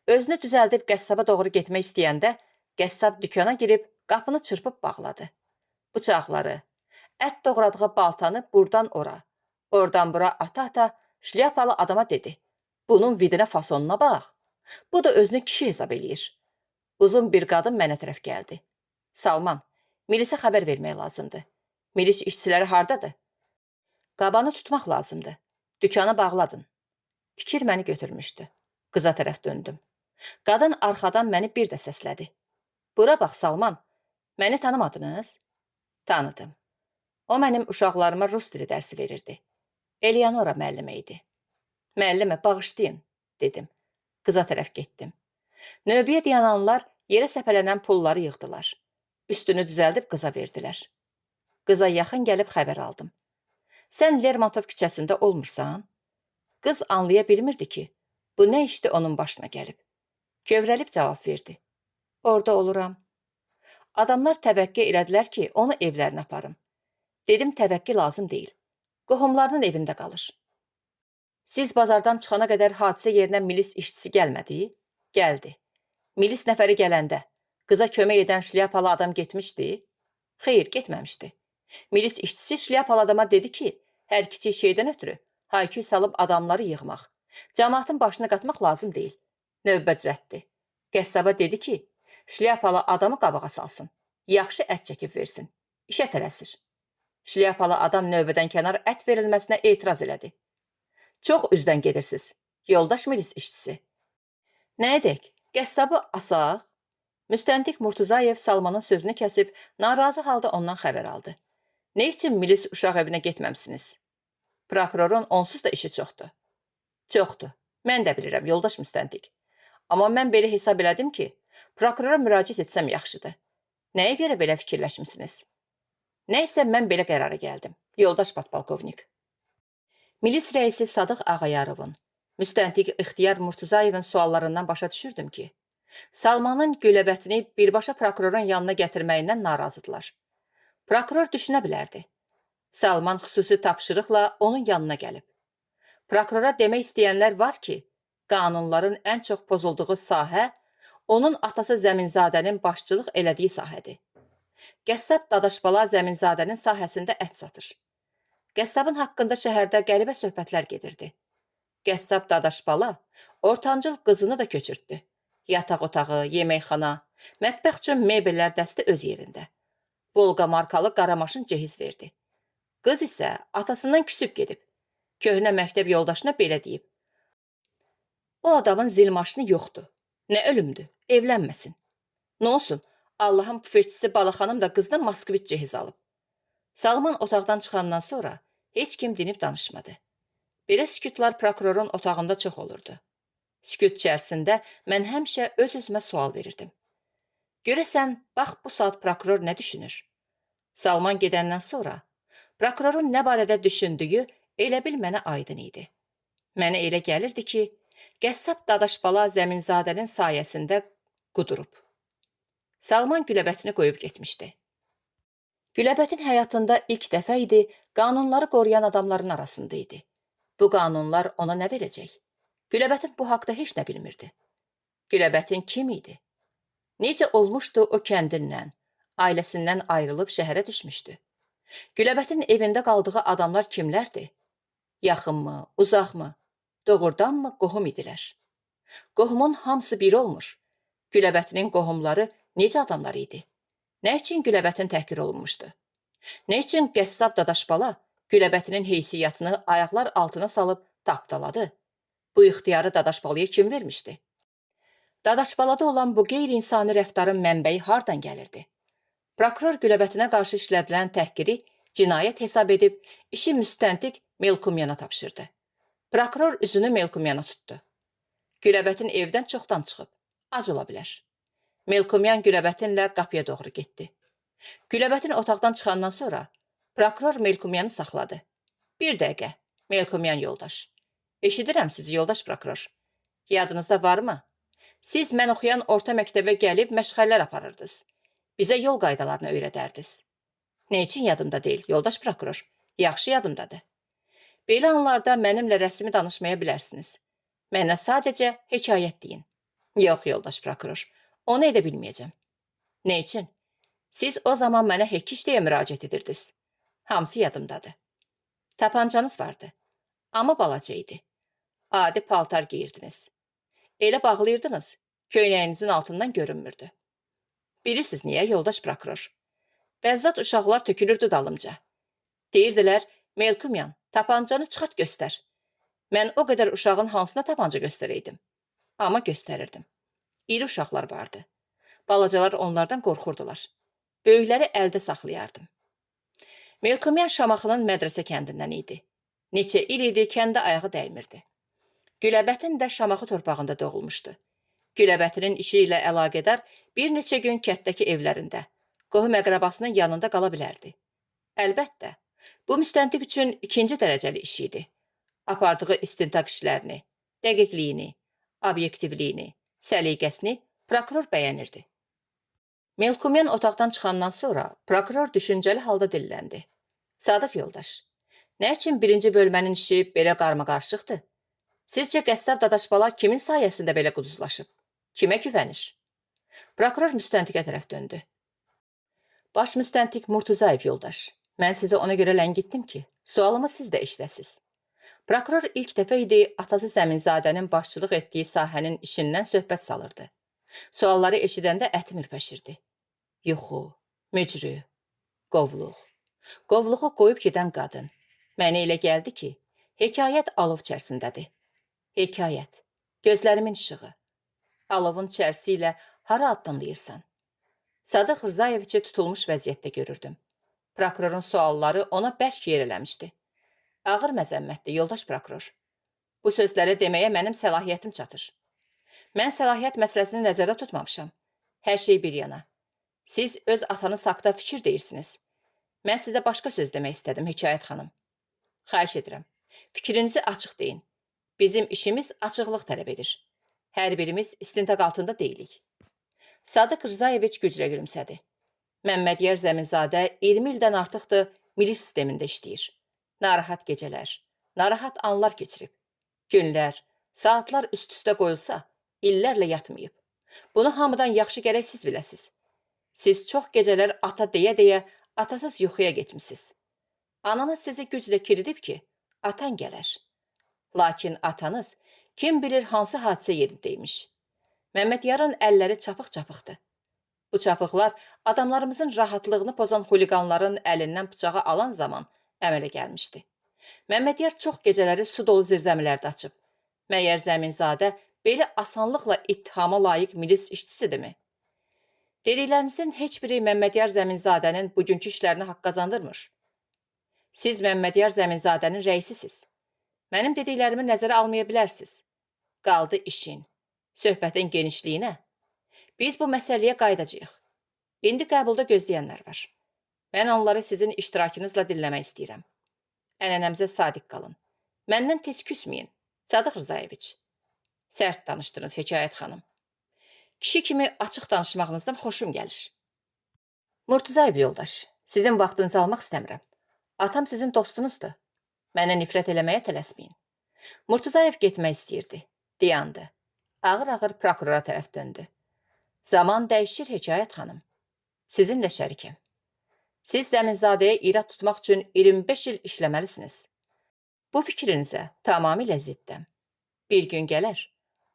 A: Özünü düzəldib qəssaba doğru getmək istəyəndə, qəssab dükana girib qapını çırpıb bağladı. Bıçaqları, ət doğradığı baltanı buradan ora, oradan bura ata-ata şlyapalı adama dedi. Bunun vidinə fasonuna bax. Bu da özünü kişi hesab eləyir. Uzun bir qadın mənə tərəf gəldi. Salman, milisə xəbər vermək lazımdır. Milis işçiləri hardadır? Qabanı tutmaq lazımdır. Dükanı bağladın. Fikir məni götürmüşdü. Qıza tərəf döndüm. Qadın arxadan məni bir də səslədi. Bura bax Salman, məni tanımadınız? Tanıdım. O mənim uşaqlarıma rus dili dərsi verirdi. Eleonora müəllimə idi. Müəllimə bağışlayın, dedim. Qıza tərəf getdim. Növbəyə dayananlar yerə səpələnən pulları yığdılar. Üstünü düzəldib qıza verdilər. Qıza yaxın gəlib xəbər aldım. Sən Lermontov küçəsində olmursan? Qız anlaya bilmirdi ki, bu nə işdi onun başına gəlib. Kövrəlib cavab verdi. Orada oluram. Adamlar təvəqqə elədilər ki, onu evlərinə aparım. Dedim təvəqqə lazım deyil. Qohumlarının evində qalır. Siz bazardan çıxana qədər hadisə yerinə milis işçisi gəlmədi? Gəldi. Milis nəfəri gələndə qıza kömək edən şlyapalı adam getmişdi? Xeyr, getməmişdi. Milis işçisi şlyapalı adama dedi ki, hər kiçik şeydən ötürü hayküy salıb adamları yığmaq, cəmaatın başına qatmaq lazım deyil. Növbə düzəltdi. Qəssaba dedi ki, şlyapalı adamı qabağa salsın, yaxşı ət çəkib versin. İşə tələsir. Şlyapalı adam növbədən kənar ət verilməsinə etiraz elədi. Çox üzdən gedirsiniz, yoldaş milis işçisi. Nə edək? Qəssabı asaq? Müstəntiq Murtuzayev Salmanın sözünü kəsib, narazı halda ondan xəbər aldı. Nə üçün milis uşaq evinə getməmsiniz? Prokurorun onsuz da işi çoxdur. Çoxdur. Mən də bilirəm, yoldaş müstəntiq. Amma mən belə hesab elədim ki, prokurora müraciət etsəm yaxşıdır. Nəyə görə belə fikirləşmisiniz? Nəysə mən belə qərara gəldim, yoldaş patpolkovnik. Milis rəisi Sadıq Ağayarovun, müstəntiq İxtiyar Murtuzayevin suallarından başa düşürdüm ki, Salmanın Güləbətini birbaşa prokurorun yanına gətirməyindən narazıdırlar. Prokuror düşünə bilərdi. Salman xüsusi tapşırıqla onun yanına gəlib. Prokurora demək istəyənlər var ki, qanunların ən çox pozulduğu sahə onun atası Zəminzadənin başçılıq elədiyi sahədir. Qəssab Dadaşbala Zəminzadənin sahəsində ət satır. Qəssabın haqqında şəhərdə qəribə söhbətlər gedirdi. Qəssab Dadaşbala ortancıl qızını da köçürtdü. Yataq otağı, yeməkxana, mətbəx üçün mebellər dəsti öz yerində. Volqa markalı qara maşın cehiz verdi. Qız isə atasından küsüb gedib. Köhnə məktəb yoldaşına belə deyib. O adamın zil maşını yoxdur. Nə ölümdür, evlənməsin. Nə olsun, Allahın püfetçisi Balaxanım da qızına Moskvit cehiz alıb. Salman otaqdan çıxandan sonra heç kim dinib danışmadı. Belə sükutlar prokurorun otağında çox olurdu. Sükut içərisində mən həmişə öz-özümə sual verirdim. Görəsən, bax bu saat prokuror nə düşünür? Salman gedəndən sonra prokurorun nə barədə düşündüyü elə bil mənə aydın idi. Mənə elə gəlirdi ki, Qəssab Dadaşbala Zəminzadənin sayəsində qudurub. Salman Güləbətini qoyub getmişdi. Güləbətin həyatında ilk dəfə idi, qanunları qoruyan adamların arasında idi. Bu qanunlar ona nə verəcək? Güləbətin bu haqda heç nə bilmirdi. Güləbətin kim idi? Necə olmuşdu o kəndindən, ailəsindən ayrılıb şəhərə düşmüşdü? Güləbətin evində qaldığı adamlar kimlərdi? Yaxınmı, uzaqmı, doğrudanmı qohum idilər? Qohumun hamısı bir olmuş. Güləbətinin qohumları necə adamlar idi? Nə üçün Güləbətin təhqir olunmuşdu? Nə üçün Qəssab Dadaşbala Güləbətinin heysiyyatını ayaqlar altına salıb tapdaladı? Bu ixtiyarı Dadaşbalıya kim vermişdi? Dadaşbalada olan bu qeyri-insani rəftarın mənbəyi hardan gəlirdi? Prokuror Güləbətinə qarşı işlədilən təhqiri cinayət hesab edib, işi müstəntiq Melkumyana tapşırdı. Prokuror üzünü Melkumyana tutdu. Güləbətin evdən çoxdan çıxıb, ac ola bilər. Melkumyan Güləbətinlə qapıya doğru getdi. Güləbətin otaqdan çıxandan sonra prokuror Melkumyanı saxladı. Bir dəqiqə, Melkumyan yoldaş. Eşidirəm sizi, yoldaş prokuror. Yadınızda varmı? Siz mən oxuyan orta məktəbə gəlib məşğələlər aparırdınız. Bizə yol qaydalarını öyrədərdiniz. Nə üçün yadımda deyil, yoldaş prokuror? Yaxşı yadımdadır. Belə anlarda mənimlə rəsmi danışmaya bilərsiniz. Mənə sadəcə hekayət deyin. Yox, yoldaş prokuror, onu edə bilməyəcəm. Nə üçün? Siz o zaman mənə hekiş deyə müraciət edirdiniz. Hamısı yadımdadır. Tapancanız vardı, amma balaca idi. Adi paltar giyirdiniz. Elə bağlayırdınız, köynəyinizin altından görünmürdü. Bilirsiniz niyə, yoldaş prokuror? Bəzzat uşaqlar tökülürdü dalımca. Deyirdilər, Melkumyan, tapancanı çıxart göstər. Mən o qədər uşağın hansına tapanca göstərəydim? Amma göstərirdim. İri uşaqlar vardı. Balacalar onlardan qorxurdular. Böyükləri əldə saxlayardım. Melkumyan Şamaxının mədrəsə kəndindən idi. Neçə il idi, kəndə ayağı dəymirdi. Güləbətin də Şamaxı torpağında doğulmuşdu. Güləbətinin işi ilə əlaqədar bir neçə gün kətdəki evlərində, qohum əqrabasının yanında qala bilərdi. Əlbəttə, bu müstəntiq üçün ikinci dərəcəli iş idi. Apardığı istintaq işlərini, dəqiqliyini, obyektivliyini, səliqəsini prokuror bəyənirdi. Melkumyan otaqdan çıxandan sonra prokuror düşüncəli halda dilləndi. Sadıq yoldaş, nə üçün birinci bölmənin işi belə qarmaqarışıqdır? Sizcə Qəssab Dadaşbala kimin sayəsində belə quduzlaşıb? Kimə güvənir? Prokuror müstəntiqə tərəf döndü. Baş müstəntiq Murtuzayev yoldaş, mən sizi ona görə ləngitdim ki, sualımı siz də eşidəsiz. Prokuror ilk dəfə idi atası Zəminzadənin başçılıq etdiyi sahənin işindən söhbət salırdı. Sualları eşidəndə ətim ürpəşirdi. Yuxu, mücrü, qovluq. Qovluğu qoyub gedən qadın. Mənə elə gəldi ki, hekayət alov içərisindədir. Hekayət, gözlərimin işığı. Alovun içərisi ilə hara addımlayırsan? Sadıq Rzayeviçi tutulmuş vəziyyətdə görürdüm. Prokurorun sualları ona bərk yer eləmişdi. Ağır məzəmmətdir, yoldaş prokuror. Bu sözləri deməyə mənim səlahiyyətim çatır. Mən səlahiyyət məsələsini nəzərdə tutmamışam. Hər şey bir yana. Siz öz atanız haqda fikir deyirsiniz. Mən sizə başqa söz demək istədim, Hekayət xanım. Xahiş edirəm. Fikrinizi açıq deyin. Bizim işimiz açıqlıq tələb edir. Hər birimiz istintaq altında deyilik. Sadıq Rzayeviç güclə gülümsədi. Məmmədiyar Zəminzadə 20 ildən artıqdır milis sistemində işləyir. Narahat gecələr, narahat anlar keçirib. Günlər, saatlar üst-üstə qoyulsa, illərlə yatmayıb. Bunu hamıdan yaxşı gərək siz biləsiz. Siz çox gecələr ata deyə-deyə atasız yuxuya getmişsiniz. Ananız sizi güclə kiridib ki, atan gələr. Lakin atanız kim bilir hansı hadisə yerindəymiş. Məmmədyarın əlləri çapıq-çapıqdır. Bu çapıqlar adamlarımızın rahatlığını pozan xuliqanların əlindən bıçağı alan zaman əmələ gəlmişdi. Məmmədyar çox gecələri su dolu zirzəmilərdə açıb. Məyər Zəminzadə belə asanlıqla ittihama layiq milis işçisidirmi? Dediklərinizin heç biri Məmmədyar Zəminzadənin bugünkü işlərini haqq qazandırmır. Siz Məmmədyar Zəminzadənin rəisisiz. Mənim dediklərimi nəzərə almaya bilərsiniz. Qaldı işin, söhbətin genişliyinə. Biz bu məsələyə qayıdacağıq. İndi qəbulda gözləyənlər var. Mən onları sizin iştirakınızla dinləmək istəyirəm. Ənənəmizə sadiq qalın. Məndən tez küsməyin, Sadıq Rzayeviç. Sərt danışdınız, Hekayət xanım. Kişi kimi açıq danışmağınızdan xoşum gəlir. Murtuzayev yoldaş, sizin vaxtınızı almaq istəmirəm. Atam sizin dostunuzdur. Mənə nifrət eləməyə tələsməyin. Murtuzayev getmək istəyirdi. Dayandı. Ağır-ağır prokurora tərəf döndü. Zaman dəyişir, Hekayət xanım. Sizinlə şərikəm. Siz Zəminzadəyə irad tutmaq üçün 25 il işləməlisiniz. Bu fikrinizə tamamilə ziddəm. Bir gün gələr,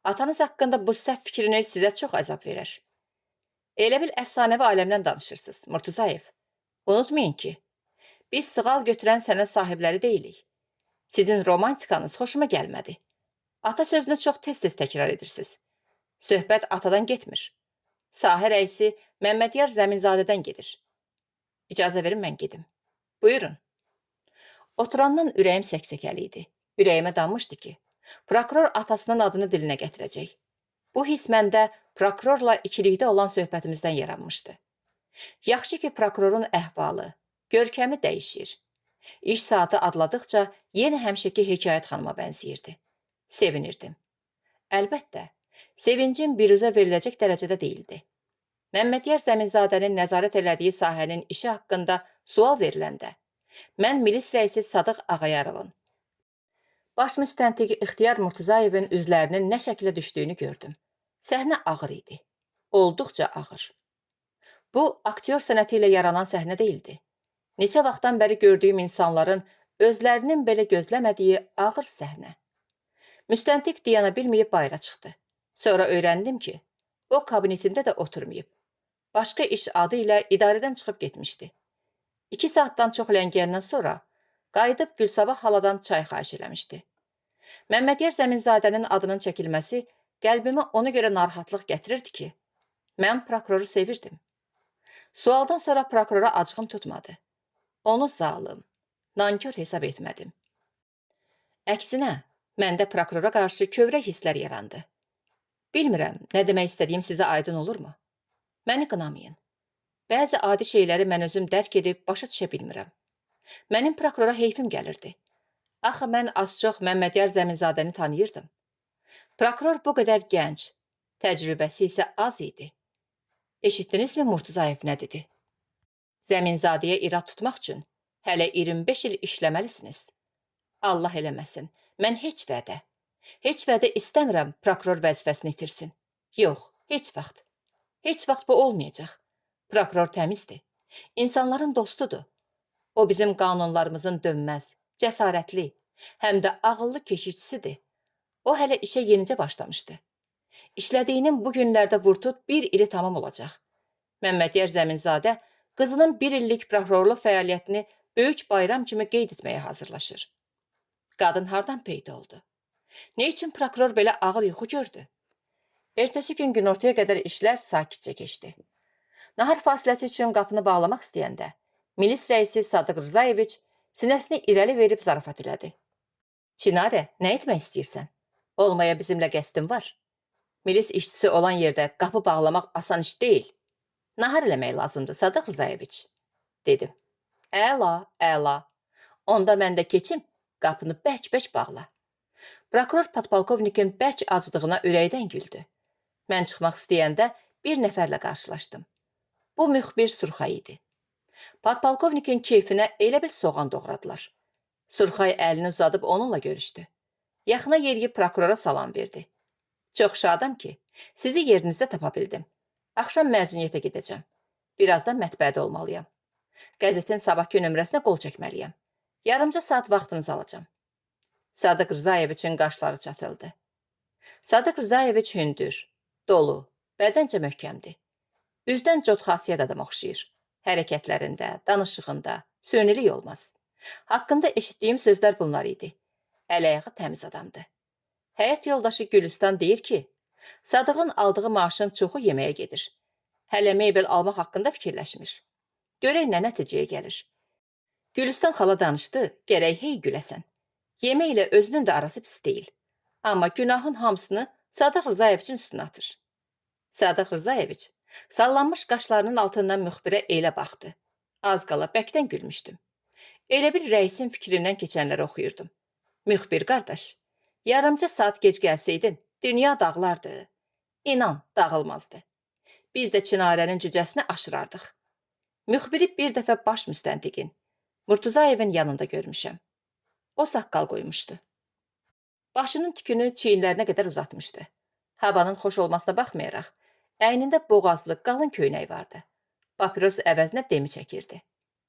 A: atanız haqqında bu səhv fikriniz sizə çox əzab verər. Elə bil əfsanəvi aləmdən danışırsınız, Murtuzayev. Unutmayın ki, biz sığal götürən sənət sahibləri deyilik. Sizin romantikanız xoşuma gəlmədi. Ata sözünü çox tez-tez təkrar edirsiniz. Söhbət atadan getmir. Sahə rəisi Məmmədyar Zəminzadədən gedir. İcazə verin mən gedim. Buyurun. Oturandan ürəyim səksəkəli idi. Ürəyimə danmışdı ki, prokuror atasının adını dilinə gətirəcək. Bu his məndə prokurorla ikilikdə olan söhbətimizdən yaranmışdı. Yaxşı ki, prokurorun əhvalı, görkəmi dəyişir. İş saatı adladıqca yenə həmişəki Hekayət xanıma bənziyirdi. Sevinirdim. Əlbəttə, sevincim biruzə veriləcək dərəcədə deyildi. Məmmədyar Zəminzadənin nəzarət elədiyi sahənin işi haqqında sual veriləndə, mən milis rəisi Sadıq Ağayarovun, baş müstəntiqi İxtiyar Murtuzayevin üzlərinin nə şəklə düşdüyünü gördüm. Səhnə ağır idi. Olduqca ağır. Bu, aktyor sənəti ilə yaranan səhnə deyildi. Neçə vaxtdan bəri gördüyüm insanların özlərinin belə gözləmədiyi ağır səhnə. Müstəntiq dayana bilməyib bayıra çıxdı. Sonra öyrəndim ki, o kabinetində də oturmayıb. Başqa iş adı ilə idarədən çıxıb getmişdi. 2 saatdan çox ləngiyəndən sonra qayıdıb Gülsabah xaladan çay xahiş eləmişdi. Məmmədyar Zəminzadənin adının çəkilməsi qəlbimə ona görə narahatlıq gətirirdi ki, mən prokuroru sevirdim. Sualdan sonra prokurora acığım tutmadı. Onu zalım, nankör hesab etmədim. Əksinə, məndə prokurora qarşı kövrək hisslər yarandı. Bilmirəm, nə demək istədiyim sizə aydın olurmu? Məni qınamayın. Bəzi adi şeyləri mən özüm dərk edib başa düşə bilmirəm. Mənim prokurora heyfim gəlirdi. Axı mən az-çox Məmmədyar Zəminzadəni tanıyırdım. Prokuror bu qədər gənc, təcrübəsi isə az idi. Eşitdinizmi Murtuzayev nə dedi? Zəminzadəyə irad tutmaq üçün hələ 25 il işləməlisiniz. Allah eləməsin, mən heç vədə istəmirəm prokuror vəzifəsini itirsin. Yox, heç vaxt. Heç vaxt bu olmayacaq. Prokuror təmizdir. İnsanların dostudur. O bizim qanunlarımızın dönməz, cəsarətli, həm də ağıllı keşişçisidir. O hələ işə yenicə başlamışdı. İşlədiyinin bu günlərdə vurtut 1 ili tamam olacaq. Məmmədyar Zəminzadə qızının 1 illik prokurorluq fəaliyyətini böyük bayram kimi qeyd etməyə hazırlaşır. Qadın hardan peyda oldu? Ne üçün prokuror belə ağır yuxu gördü? Ertəsi gün günortaya qədər işlər sakitcə keçdi. Nahar fasiləsi üçün qapını bağlamaq istəyəndə, milis rəisi Sadıq Rzayeviç sinəsini irəli verib zarafat elədi. Çinarə, nə etmək istəyirsən? Olmaya bizimlə qəsdin var. Milis işçisi olan yerdə qapı bağlamaq asan iş deyil. Nahar eləmək lazımdır, Sadıq Rzayeviç, dedim. Əla. Onda mən də keçim, qapını bərk-bərk bağla. Prokuror podpolkovnikin bərk acıdığına ürəkdən güldü. Mən çıxmaq istəyəndə bir nəfərlə qarşılaşdım. Bu müxbir Surxay idi. Podpolkovnikin keyfinə elə bil soğan doğradılar. Surxay əlini uzadıb onunla görüşdü. Yaxına yeriyib prokurora salam verdi. Çox şadam ki, sizi yerinizdə tapa bildim. Axşam məzuniyyətə gedəcəm. Birazdan mətbəədə olmalıyam. Qəzetin sabahki nömrəsinə qol çəkməliyəm. Yarımca saat vaxtınızı alacam. Sadıq Rzayeviçin qaşları çatıldı. Sadıq Rzayeviç hündür, dolu, bədəncə möhkəmdir. Üzdən cod xasiyyət adam oxşayır. Hərəkətlərində, danışığında sünilik olmaz. Haqqında eşitdiyim sözlər bunlar idi. Əl-ayağı təmiz adamdır. Həyat yoldaşı Gülüstan deyir ki, Sadığın aldığı maaşın çoxu yeməyə gedir. Hələ mebel almaq haqqında fikirləşmir. Görək nə nəticəyə gəlir. Gülüstan xala danışdı, gərək hey güləsən. Yemək ilə özünün də arası pis deyil. Amma günahın hamısını Sadıq Rzayeviçin üstünə atır. Sadıq Rzayeviç sallanmış qaşlarının altından müxbirə elə baxdı. Az qala bəkdən gülmüşdüm. Elə bir rəisin fikrindən keçənləri oxuyurdum. Müxbir qardaş, yarımca saat gec gəlsəydin, dünya dağlardı. İnan, dağılmazdı. Biz də Çinarənin cücəsini aşırardıq. Müxbiri bir dəfə baş müstəntiqin, Murtuzayevin yanında görmüşəm. O saqqal qoymuşdu. Başının tükünü çiyinlərinə qədər uzatmışdı. Havanın xoş olmasına baxmayaraq, əynində boğazlı, qalın köynək vardı. Papiros əvəzinə demi çəkirdi.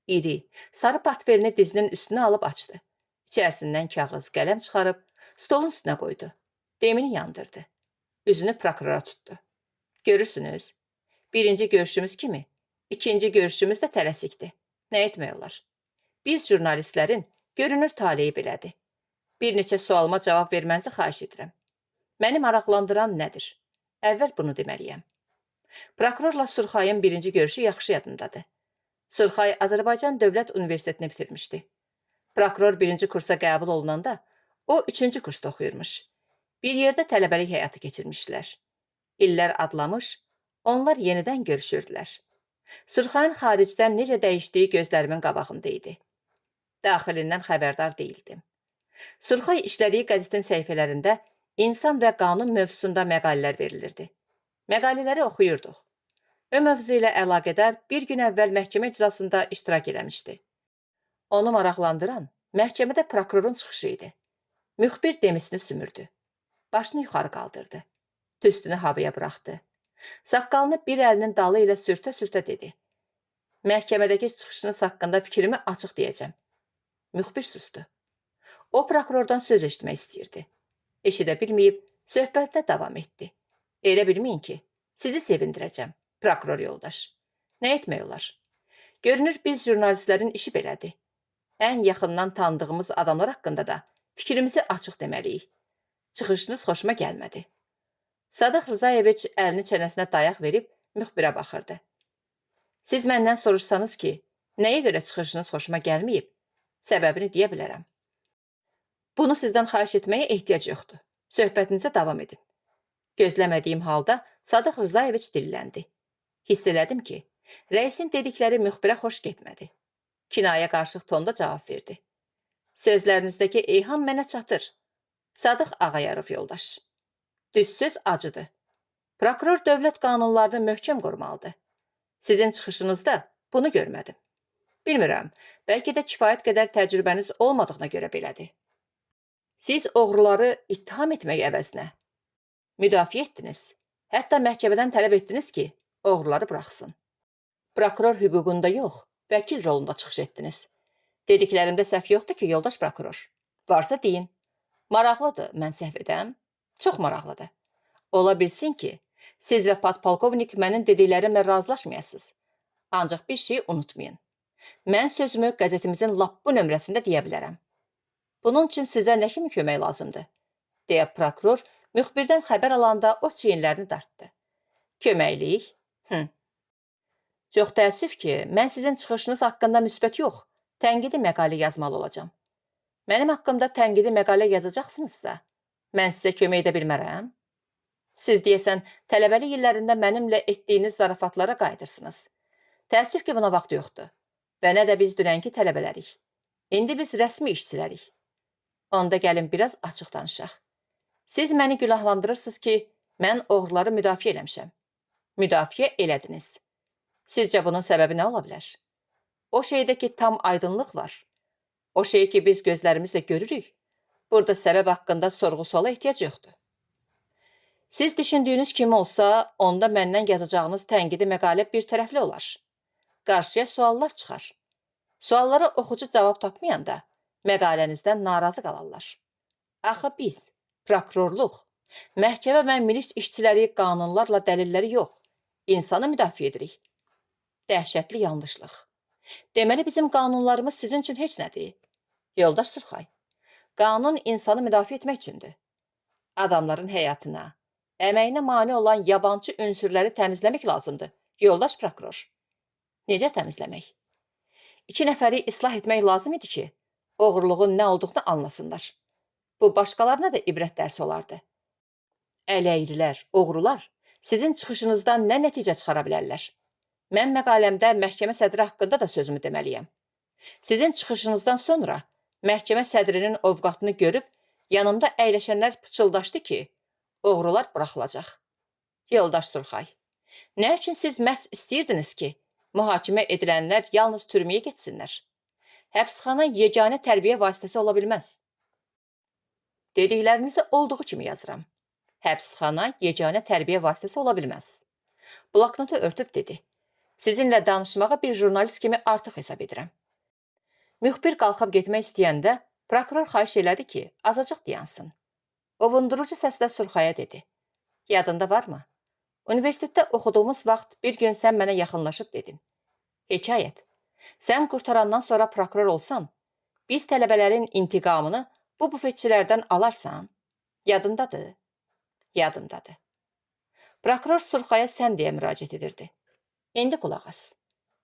A: İri, sarı portfelini dizinin üstünə alıb açdı. İçərisindən kağız, qələm çıxarıb, stolun üstünə qoydu. Demini yandırdı. Üzünü prokurora tutdu. Görürsünüz, birinci görüşümüz kimi, ikinci görüşümüz də tələsikdir. Nə etmək olar? Biz jurnalistlərin görünür taleyi belədir. Bir neçə sualıma cavab vermənizi xahiş edirəm. Məni maraqlandıran nədir? Əvvəl bunu deməliyəm. Prokurorla Surxayın birinci görüşü yaxşı yadındadır. Surxay Azərbaycan Dövlət Universitetini bitirmişdi. Prokuror birinci kursa qəbul olunanda, o üçüncü kursda oxuyurmuş. Bir yerdə tələbəlik həyatı keçirmişdilər. İllər adlamış, onlar yenidən görüşürdülər. Surxayın xaricdən necə dəyişdiyi gözlərimin qabağında idi. Daxilindən xəbərdar deyildim. Surxay işlədiyi qəzetin səhifələrində insan və qanun mövzusunda məqalələr verilirdi. Məqalələri oxuyurduq. O mövzu ilə əlaqədar bir gün əvvəl məhkəmə iclasında iştirak eləmişdi. Onu maraqlandıran məhkəmədə prokurorun çıxışı idi. Müxbir demisini sümürdü. Başını yuxarı qaldırdı. Tüstünü havaya buraxdı. Saqqalını bir əlinin dalı ilə sürtə-sürtə dedi. Məhkəmədəki çıxışınız haqqında fikrimi açıq deyəcəm. Müxbir sustu. O prokurordan söz eşitmək istəyirdi. Eşidə bilməyib, söhbətinə davam etdi. Elə bilməyin ki, sizi sevindirəcəm, prokuror yoldaş. Nə etmək olar? Görünür, biz jurnalistlərin işi belədir. Ən yaxından tanıdığımız adamlar haqqında da fikrimizi açıq deməliyik. Çıxışınız xoşuma gəlmədi. Sadıq Rzayeviç əlini çənəsinə dayaq verib müxbirə baxırdı. Siz məndən soruşsanız ki, nəyə görə çıxışınız xoşuma gəlməyib, səbəbini deyə bilərəm. Bunu sizdən xahiş etməyə ehtiyac yoxdur. Söhbətinizə davam edin. Gözləmədiyim halda Sadıq Rzayeviç dilləndi. Hiss elədim ki, rəisin dedikləri müxbirə xoş getmədi. Kinaya qarşıq tonda cavab verdi. Sözlərinizdəki eyham mənə çatır. Sadıq Ağayarov yoldaş. Düz söz acıdır. Prokuror dövlət qanunlarını möhkəm qorumalıdır. Sizin çıxışınızda bunu görmədim. Bilmirəm, bəlkə də kifayət qədər təcrübəniz olmadığına görə belədir. Siz oğruları ittiham etmək əvəzinə müdafiə etdiniz. Hətta məhkəmədən tələb etdiniz ki, oğruları buraxsın. Prokuror hüququnda yox, vəkil rolunda çıxış etdiniz. Dediklərimdə səhv yoxdur ki, yoldaş prokuror. Varsa deyin. Maraqlıdır, mən səhv edəm. Çox maraqlıdır. Ola bilsin ki, siz və podpolkovnik mənim dediklərimlə razılaşmayasınız. Ancaq bir şey unutmayın. Mən sözümü qəzetimizin lap bu nömrəsində deyə bilərəm. Bunun üçün sizə nə kimi kömək lazımdır? Deyə prokuror Müxbirdən xəbər alanda o çiyinlərini dartdı. Köməklik? Çox təəssüf ki, mən sizin çıxışınız haqqında müsbət yox, tənqidi məqalə yazmalı olacağam. Mənim haqqımda tənqidi məqalə yazacaqsınızsa, mən sizə kömək edə bilmərəm. Siz deyəsən, tələbəlik illərində mənimlə etdiyiniz zarafatlara qayıdırsınız. Təəssüf ki, buna vaxt yoxdur. Və nə də biz dünənki tələbələrik. İndi biz rəsmi işçilərik. Onda gəlin biraz açıq danışaq. Siz məni günahlandırırsınız ki, mən oğruları müdafiə eləmişəm. Müdafiə elədiniz. Sizcə bunun səbəbi nə ola bilər? O şeydə ki, tam aydınlıq var. O şeyi ki, biz gözlərimizlə görürük. Burada səbəb haqqında sorğu-suala ehtiyac yoxdur. Siz düşündüyünüz kimi olsa, onda məndən yazacağınız tənqidi məqalə bir tərəfli olar. Qarşıya suallar çıxar. Suallara oxucu cavab tapmayanda məqalənizdən narazı qalarlar. Axı biz, prokurorluq, məhkəmə və milis işçiləri qanunlarla dəlilləri yox, insanı müdafiə edirik. Dəhşətli yanlışlıq. Deməli, bizim qanunlarımız sizin üçün heç nədir? Yoldaş Surxay, qanun insanı müdafiə etmək üçündür. Adamların həyatına, əməyinə mane olan yabancı ünsürləri təmizləmək lazımdır. Yoldaş prokuror. Necə təmizləmək? 2 nəfəri islah etmək lazım idi ki, oğurluğun nə olduğunu anlasınlar. Bu başqalarına da ibrət dərsi olardı. Ələyrilər, oğrular sizin çıxışınızdan nə nəticə çıxara bilərlər? Mən məqaləmdə məhkəmə sədri haqqında da sözümü deməliyəm. Sizin çıxışınızdan sonra məhkəmə sədrinin ovqatını görüb, yanımda əyləşənlər pıçıldaşdı ki, oğrular buraxılacaq. Yoldaş Surxay, nə üçün siz məhz istəyirdiniz ki, mühakimə edilənlər yalnız türməyə getsinlər? Həbsxana yeganə tərbiyə vasitəsi ola bilməz. Dediklərinizi olduğu kimi yazıram. Həbsxana yeganə tərbiyə vasitəsi ola bilməz. Bloknotu örtüb dedi. Sizinlə danışmağa bir jurnalist kimi artıq hesab edirəm. Müxbir qalxıb getmək istəyəndə prokuror xahiş elədi ki, azacıq dayansın. Ovundurucu səslə Surxaya dedi. Yadında varmı? Universitetdə oxuduğumuz vaxt bir gün sən mənə yaxınlaşıb dedin. Hekayət, sən qurtarandan sonra prokuror olsan, biz tələbələrin intiqamını bu bufetçilərdən alarsan, yadındadır? Yadımdadır. Prokuror Surxaya sən deyə müraciət edirdi. İndi qulaq as.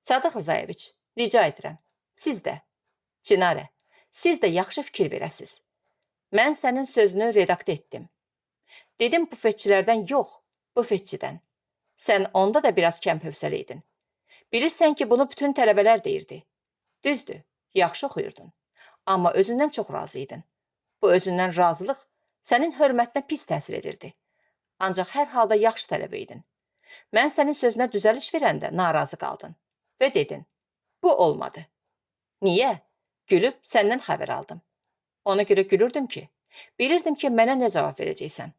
A: Sadıq Rzayeviç, rica edirəm. Siz də, Çinarə, siz də yaxşı fikir verəsiz. Mən sənin sözünü redaktə etdim. Dedim bufetçilərdən yox, bufetçidən. Sən onda da biraz kəm hövsələ idin. Bilirsən ki, bunu bütün tələbələr deyirdi. Düzdür, yaxşı oxuyurdun. Amma özündən çox razı idin. Bu özündən razılıq sənin hörmətinə pis təsir edirdi. Ancaq hər halda yaxşı tələbə idin. Mən sənin sözünə düzəliş verəndə narazı qaldın və dedin, bu olmadı. Niyə? Gülüb səndən xəbər aldım. Ona görə gülürdüm ki, bilirdim ki, mənə nə cavab verəcəksən.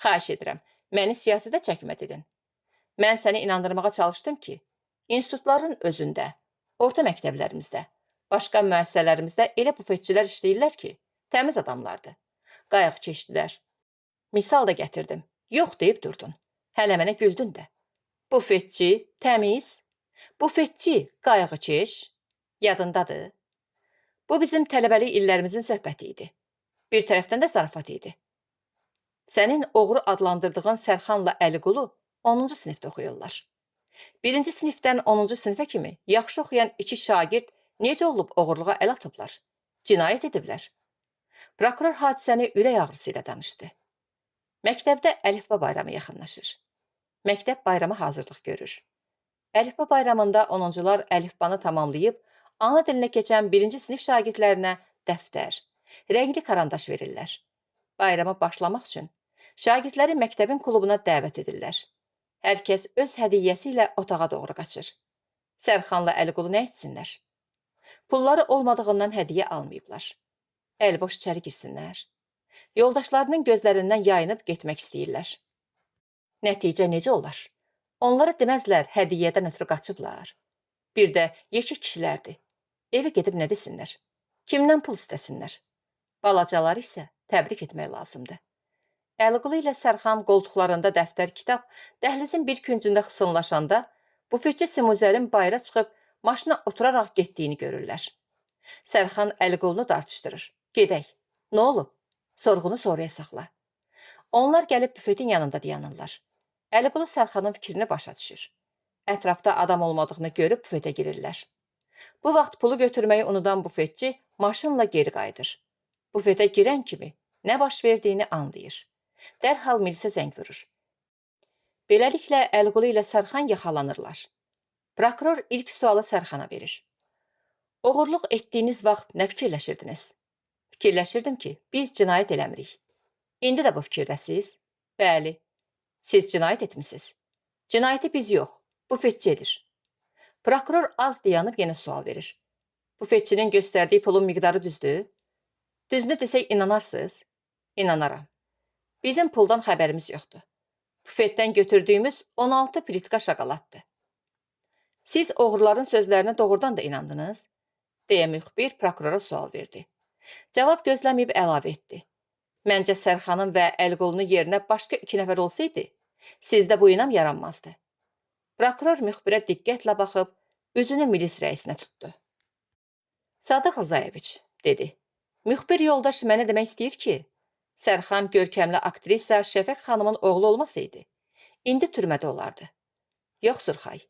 A: Xahiş edirəm, məni siyasətə çəkmə dedin. Mən səni inandırmağa çalışdım ki, institutların özündə, orta məktəblərimizdə, başqa müəssisələrimizdə elə bufetçilər işləyirlər ki, təmiz adamlardır. Qayıq keçdilər. Misal da gətirdim. Yox deyib durdun. Hələ mənə güldün də. Bufetçi, təmiz. Bufetçi, qayığı keş. Yadındadır. Bu bizim tələbəlik illərimizin söhbəti idi. Bir tərəfdən də zarafat idi. Sənin oğru adlandırdığın Sərxanla Əliqulu 10-cu sinifdə oxuyurlar. 1-ci sinifdən 10-cu sinifə kimi yaxşı oxuyan 2 şagird necə olub oğurluğa əl atıblar? Cinayət ediblər. Prokuror hadisəni ürək ağrısı ilə danışdı. Məktəbdə əlifba bayramı yaxınlaşır. Məktəb bayrama hazırlıq görür. Əlifba bayramında 10-cular əlifbanı tamamlayıb, ana dilinə keçən 1-ci sinif şagirdlərinə dəftər, rəngli karandaş verirlər. Bayrama başlamaq üçün şagirdləri məktəbin klubuna dəvət edirlər. Hər kəs öz hədiyyəsi ilə otağa doğru qaçır. Sərxanla Əliqulu nə etsinlər? Pulları olmadığından hədiyyə almayıblar. Əlboş içəri girsinlər. Yoldaşlarının gözlərindən yayınıb getmək istəyirlər. Nəticə necə olar? Onlara deməzlər hədiyyədən ötürü qaçıblar. Bir də yekə kişilərdir. Evə gedib nə desinlər? Kimdən pul istəsinlər? Balacaları isə təbrik etmək lazımdır. Əliqulu ilə Sərxan qoltuqlarında dəftər kitab dəhlizin bir küncündə xısınlaşanda bufetçi Simuzərin bayıra çıxıb maşına oturaraq getdiyini görürlər. Sərxan Əliqulunu dartışdırır. Gedək. Nə olub? Sorğunu sonraya saxla. Onlar gəlib büfetin yanında dayanırlar. Əliqulu Sərxanın fikrini başa düşür. Ətrafda adam olmadığını görüb büfetə girirlər. Bu vaxt pulu götürməyi unudan bufetçi maşınla geri qayıdır. Bufetə girən kimi nə baş verdiyini anlayır. Dərhal milisə zəng vurur. Beləliklə Əliqulu ilə Sərxan yaxalanırlar. Prokuror ilk sualı Sərxana verir. Oğurluq etdiyiniz vaxt nə fikirləşirdiniz? Fikirləşirdim ki, biz cinayət eləmirik. İndi də bu fikirdəsiz? Bəli. Siz cinayət etmisiniz. Cinayəti biz yox, bufetçi edir. Prokuror az dayanıb yenə sual verir. Bufetçinin göstərdiyi pulun miqdarı düzdür? Düzünü desək inanarsınız? İnanaram. Bizim puldan xəbərimiz yoxdur. Bufetdən götürdüyümüz 16 plitka şokoladdır. Siz oğruların sözlərinə doğrudan da inandınız? Deyə müxbir prokurora sual verdi. Cavab gözləməyib əlavə etdi. Məncə Sərxanın və Əliqulunun yerinə başqa 2 nəfər olsaydı, sizdə bu inam yaranmazdı. Prokuror müxbirə diqqətlə baxıb, üzünü milis rəisinə tutdu. Sadıq Rzayeviç, dedi. Müxbir yoldaş mənə demək istəyir ki, Sərxan görkəmli aktrisa Şəfək xanımın oğlu olmasaydı, indi türmədə olardı. Yox Surxay,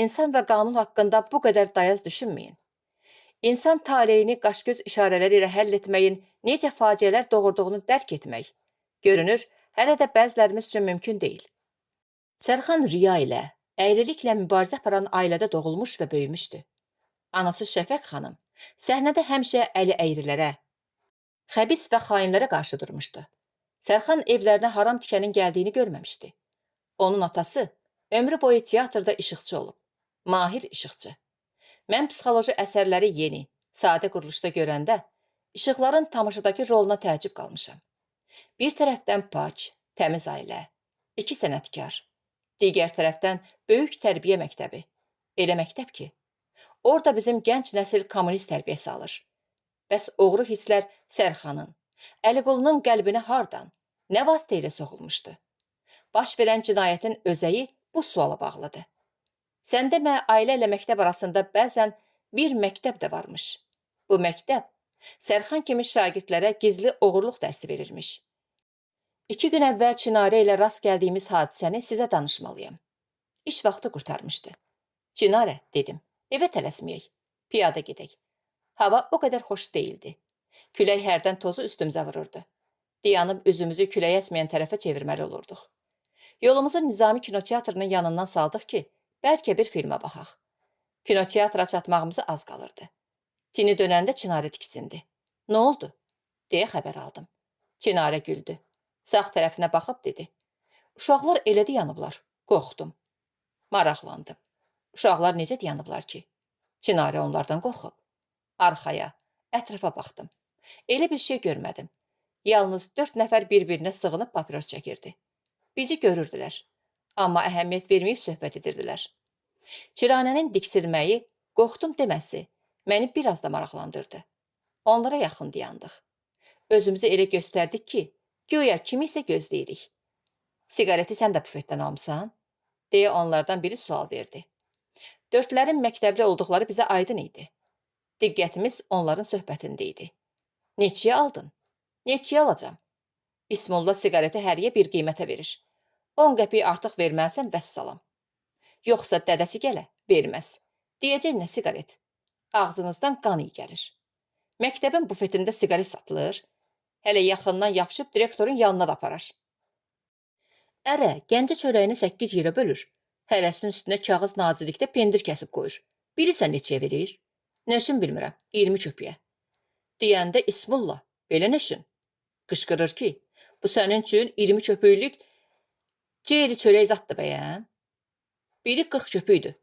A: insan və qanun haqqında bu qədər dayaz düşünməyin. İnsan taleyini qaşgöz işarələri ilə həll etməyin necə faciələr doğurduğunu dərk etmək, görünür, hələ də bəzilərimiz üçün mümkün deyil. Sərxan riya ilə, əyriliklə mübarizə aparan ailədə doğulmuş və böyümüşdü. Anası Şəfək xanım səhnədə həmişə əli əyrilərə, xəbis və xainlərə qarşı durmuşdu. Sərxan evlərinə haram tikənin gəldiyini görməmişdi. Onun atası ömrü boyu teatrda işıqçı olub, mahir işıqçı. Mən psixoloji əsərləri yeni, sadə quruluşda görəndə, işıqların tamaşadakı roluna təəccüb qalmışam. Bir tərəfdən pak, təmiz ailə, 2 sənətkar, digər tərəfdən böyük tərbiyə məktəbi. Elə məktəb ki, orada bizim gənc nəsil kommunist tərbiyəsi alır. Bəs oğru hisslər Sərxanın, Əliqulunun qəlbinə hardan, nə vasitə ilə soxulmuşdu? Baş verən cinayətin özəyi bu suala bağlıdır. Sən demə, ailə ilə məktəb arasında bəzən bir məktəb də varmış. Bu məktəb Sərxan kimi şagirdlərə gizli oğurluq dərsi verirmiş. 2 gün əvvəl Çinarə ilə rast gəldiyimiz hadisəni sizə danışmalıyam. İş vaxtı qurtarmışdı. Çinarə, dedim, evə tələsməyək, piyada gedək. Hava o qədər xoş deyildi. Külək hərdən tozu üstümüzə vururdu. Dayanıb üzümüzü küləyə əsməyən tərəfə çevirməli olurduq. Yolumuzu Nizami kinoteatrının yanından saldıq ki, bəlkə bir filmə baxaq. Kinoteatra çatmağımıza az qalırdı. Tini dönəndə Çinarə tiksindi. Nə oldu? Deyə xəbər aldım. Çinarə güldü. Sağ tərəfinə baxıb dedi. Uşaqlar elə dayanıblar. Qorxdum. Maraqlandım. Uşaqlar necə dayanıblar ki? Çinarə onlardan qorxub. Arxaya, ətrafa baxdım. Elə bir şey görmədim. Yalnız 4 nəfər bir-birinə sığınıb papiros çəkirdi. Bizi görürdülər. Amma əhəmiyyət verməyib söhbət edirdilər. Çiranənin diksilməyi, qorxdum deməsi məni biraz da maraqlandırdı. Onlara yaxın dayandıq. Özümüzü elə göstərdik ki, güya kimisə gözləyirik. Siqareti sən də bufetdən almısan? Deyə onlardan biri sual verdi. Dördlərin məktəbli olduqları bizə aydın idi. Diqqətimiz onların söhbətində idi. Neçəyə aldın? Neçəyə alacam? İsmolla siqareti həriyə bir qiymətə verir. 10 qəpik artıq verməlisən vəssalam. Yoxsa dədəsi gələ, verməz. Deyəcək nə siqaret? Ağzınızdan qan iyi gəlir. Məktəbin bufetində siqaret satılır. Hələ yaxından yapışıb direktorun yanına da aparar. Ərə, gəncə çörəyini 8 yerə bölür. Hərəsinin üstünə kağız nazirlikdə pendir kəsib qoyur. Bilirsən neçəyə verir? Nəşin bilmirəm, 20 köpüyə. Deyəndə İsmulla, belə nəşin? Qışqırır ki, bu sənin üçün 20 köpüklük ceyri çörək zaddır bəyəm. Biri 40 köpüydür.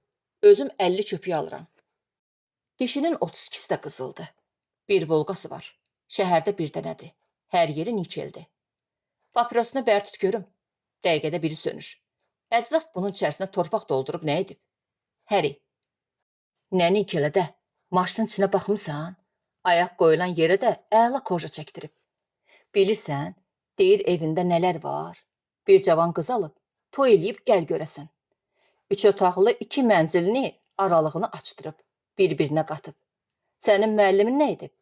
A: Özüm 50 köpüyü alıram. Dişinin 32'si də qızıldı. Bir volqası var. Şəhərdə bir dənədir. Hər yeri nikeldir. Papirosunu bər tut görüm. Dəqiqədə biri sönür. Əclaf bunun içərisinə torpaq doldurub nə edib? Həri. Nə nikelə də? Maşının içinə baxmısan? Ayaq qoyulan yerə də əla koja çəkdirib. Bilirsən, deyir evində nələr var? Bir cavan qız alıb, toy eləyib gəl görəsən. 3 otaqlı 2 mənzilini aralığını açdırıb, bir-birinə qatıb. Sənin müəllimin nə edib?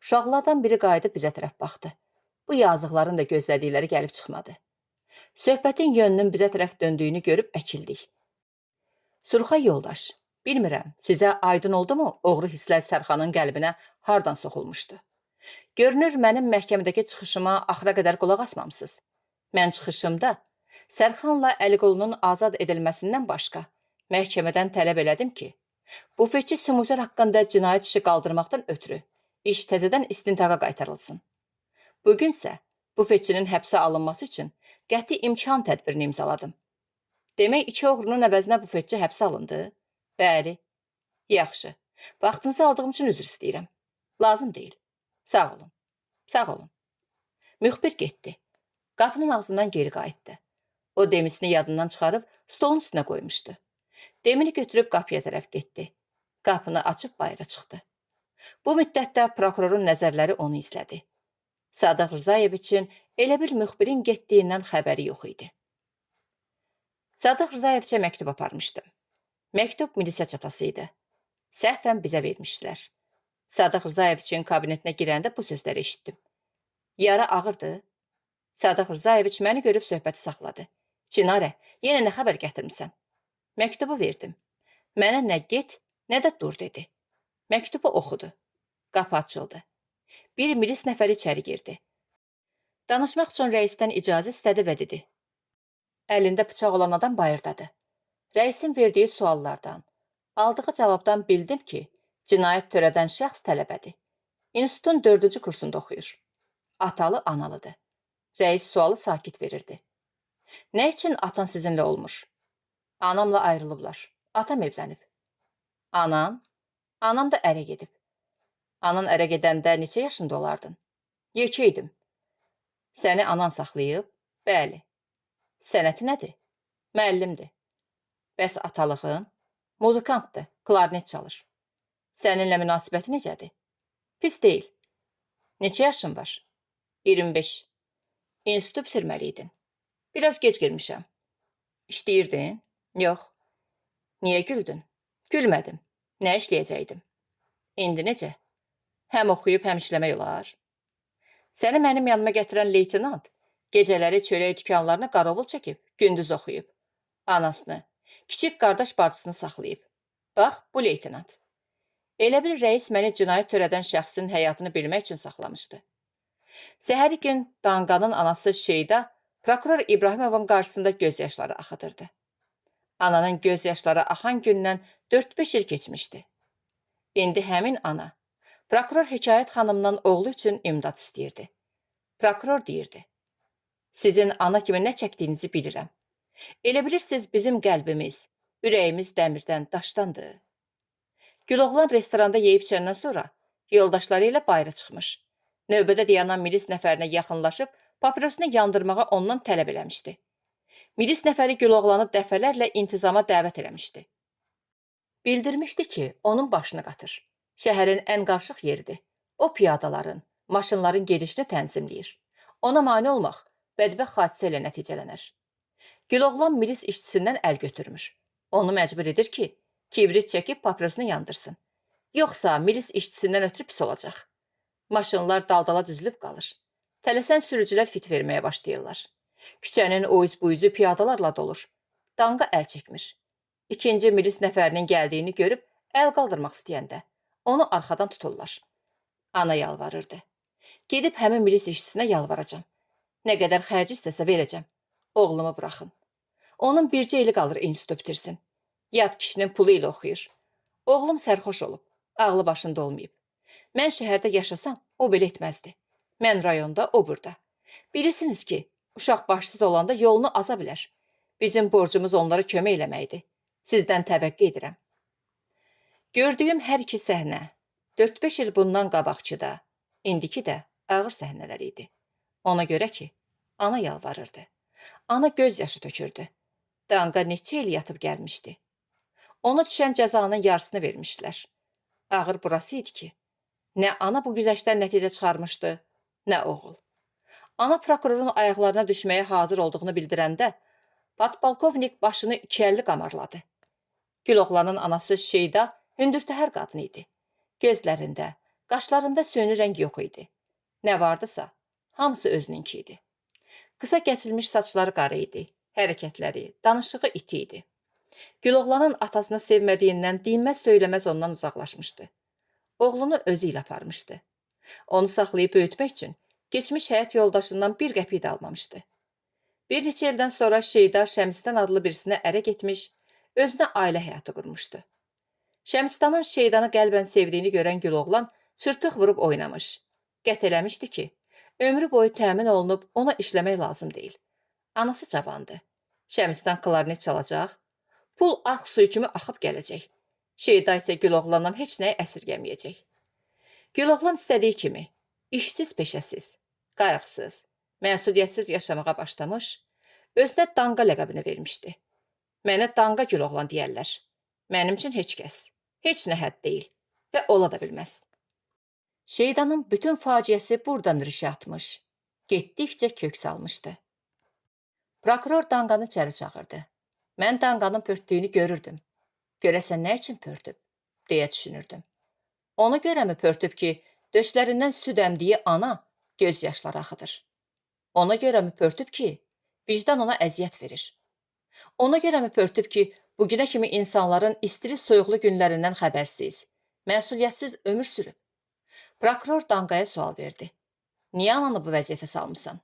A: Uşaqlardan biri qayıdıb bizə tərəf baxdı. Bu yazıqların da gözlədikləri gəlib çıxmadı. Söhbətin yönünün bizə tərəf döndüyünü görüb əkildik. Surxay yoldaş, bilmirəm, sizə aydın oldu mu oğru hisslər Sərxanın qəlbinə hardan soxulmuşdu? Görünür, mənim məhkəmədəki çıxışıma axıra qədər qulaq asmamısınız. Mən çıxışımda Sərxanla Əliqulunun azad edilməsindən başqa məhkəmədən tələb elədim ki, bufetçi Simuzər haqqında cinayət işi qaldırmaqdan ötürü iş təzədən istintaqa qaytarılsın. Bugünsə bufetçinin həbsə alınması üçün qəti imkan tədbirini imzaladım. Demək, 2 oğrunun əvəzinə bufetçi həbsə alındı? Bəli. Yaxşı. Vaxtınızı aldığım üçün üzr istəyirəm. Lazım deyil. Sağ olun. Sağ olun. Müxbir getdi. Qapının ağzından geri qayıtdı. O demisini yadından çıxarıb stolun üstünə qoymuşdu. Demini götürüb qapıya tərəf getdi. Qapını açıb bayıra çıxdı. Bu müddətdə prokurorun nəzərləri onu izlədi. Sadıq Rzayeviçin elə bir müxbirin getdiyindən xəbəri yox idi. Sadıq Rzayeviçə məktub aparmışdım. Məktub milisiya çatası idi. Səhvən bizə vermişdilər. Sadıq Rzayeviçin kabinetinə girəndə bu sözləri eşitdim. Yara ağırdı. Sadıq Rzayeviç məni görüb söhbəti saxladı. Çinarə, yenə nə xəbər gətirmisən? Məktubu verdim. Mənə nə get, nə də dur dedi. Məktubu oxudu. Qapı açıldı. Bir milis nəfəri içəri girdi. Danışmaq üçün rəisdən icazə istədi və dedi. Əlində bıçaq olan adam bayırdadır. Rəisin verdiyi suallardan, aldığı cavabdan bildim ki, cinayət törədən şəxs tələbədir. İnstitutun 4-cü kursunda oxuyur. Atalı, analıdır. Rəis sualı sakit verirdi. Nə üçün atan sizinlə olmuş? Anamla ayrılıblar. Atam evlənib. Anan? Anam da ərə gedib. Anan ərə gedəndə neçə yaşında olardın? Yekə idim. Səni anan saxlayıb? Bəli. Sənəti nədir? Müəllimdir. Bəs atalığın? Muzikantdır, klarnet çalır. Səninlə münasibəti necədir? Pis deyil. Neçə yaşın var? 25. İnstitut bitirməliydin. Biraz gec girmişəm. İşləyirdin? Yox. Niyə güldün? Gülmədim. Nə işləyəcəkdim? İndi necə? Həm oxuyub, həm işləmək olar. Səni mənim yanıma gətirən leytinant gecələri çörək dükanlarına qarovul çəkib, gündüz oxuyub. Anasını, kiçik qardaş bacısını saxlayıb. Bax, bu leytinant. Elə bir rəis məni cinayət törədən şəxsin həyatını bilmək üçün saxlamışdı. Səhəri gün Danqanın anası Şeyda prokuror İbrahimovun qarşısında göz yaşları axıdırdı. Ananın göz yaşları axan gündən 4-5 il keçmişdi. İndi həmin ana prokuror Hekayət xanımdan oğlu üçün imdad istəyirdi. Prokuror deyirdi. Sizin ana kimi nə çəkdiyinizi bilirəm. Elə bilirsiniz bizim qəlbimiz, ürəyimiz dəmirdən, daşdandır. Güloğlan restoranda yeyib içəndən sonra yoldaşları ilə bayıra çıxmış. Növbədə dayanan milis nəfərinə yaxınlaşıb papirosunu yandırmağa ondan tələb eləmişdi. Milis nəfəri Güloğlanı dəfələrlə intizama dəvət eləmişdi. Bildirmişdi ki, onun başını qatır. Şəhərin ən qarışıq yeridir. O piyadaların, maşınların gedişini tənzimləyir. Ona mane olmaq bədbəxt hadisə ilə nəticələnər. Güloğlan milis işçisindən əl götürmüş. Onu məcbur edir ki, kibrit çəkib papirosunu yandırsın. Yoxsa milis işçisindən ötürü pis olacaq. Maşınlar daldala düzülüb qalır. Tələsən sürücülər fit verməyə başlayırlar. Küçənin o üz bu üzü piyadalarla dolur. Danqa əl çəkmiş. İkinci milis nəfərinin gəldiyini görüb əl qaldırmaq istəyəndə onu arxadan tuturlar. Ana yalvarırdı. Gedib həmin milis işçisinə yalvaracam. Nə qədər xərci istəsə verəcəm. Oğlumu buraxın. Onun bircə ili qalır institut bitirsin. Yad kişinin pulu ilə oxuyur. Oğlum sərxoş olub, ağlı başında olmayıb. Mən şəhərdə yaşasam, o belə etməzdi. Mən rayonda, o burada. Bilirsiniz ki, uşaq başsız olanda yolunu aza bilər. Bizim borcumuz onlara kömək eləməkdir. Sizdən təvəqqə edirəm. Gördüyüm hər iki səhnə 4-5 il bundan qabaqçıda, indiki də ağır səhnələr idi. Ona görə ki, ana yalvarırdı. Ana göz yaşı tökürdü. Danqa neçə il yatıb gəlmişdi. Ona düşən cəzanın yarısını vermişdilər. Ağır burası idi ki, nə ana bu güzəştdən nəticə çıxarmışdı, nə oğul. Ana prokurorun ayaqlarına düşməyə hazır olduğunu bildirəndə, patpolkovnik başını 250 qamarladı. Güloğlanın anası Şeyda hündürtəhər qadın idi. Gözlərində, qaşlarında sönü rəng yox idi. Nə vardısa, Hamısı özününki idi. Qısa kəsilmiş saçları qara idi, hərəkətləri, danışığı iti idi. Güloğlanın atasını sevmədiyindən dinməz söyləməz ondan uzaqlaşmışdı. Oğlunu özü ilə aparmışdı. Onu saxlayıb böyütmək üçün geçmiş həyat yoldaşından bir qəpik də almamışdı. Bir neçə ildən sonra Şeyda Şəmistan adlı birisinə ərə getmiş, özünə ailə həyatı qurmuşdu. Şəmistanın Şeydanı qəlbən sevdiyini görən Güloğlan çırtıq vurub oynamış. Qət eləmişdi ki, ömrü boyu təmin olunub ona işləmək lazım deyil. Anası cavandı. Şəmistan klarnet çalacaq, pul arx suyu kimi axıb gələcək. Şeyda isə Güloğlandan heç nəyi əsirgəməyəcək. Güloğlan istədiyi kimi, işsiz peşəsiz, qayğısız, məsuliyyətsiz yaşamağa başlamış, özünə Danqa ləqəbini vermişdi. Mənə Danqa Güloğlan deyərlər. Mənim üçün heç kəs, heç nə hədd deyil və ola da bilməz. Şeydanın bütün faciəsi buradan rişə atmış, getdikcə kök salmışdı. Prokuror Danqanı içəri çağırdı. Mən Danqanın pörtdüyünü görürdüm. Görəsən nə üçün pörtüb, deyə düşünürdüm. Ona görəmi pörtüb ki, döşlərindən süd əmdiyi ana göz yaşları axıdır. Ona görəmi pörtüb ki, vicdan ona əziyyət verir. Ona görəmi pörtüb ki, bugünə kimi insanların istili soyuqlu günlərindən xəbərsiz, məsuliyyətsiz ömür sürüb. Prokuror Danqaya sual verdi. Niyə ananı bu vəziyyətə salmışsan?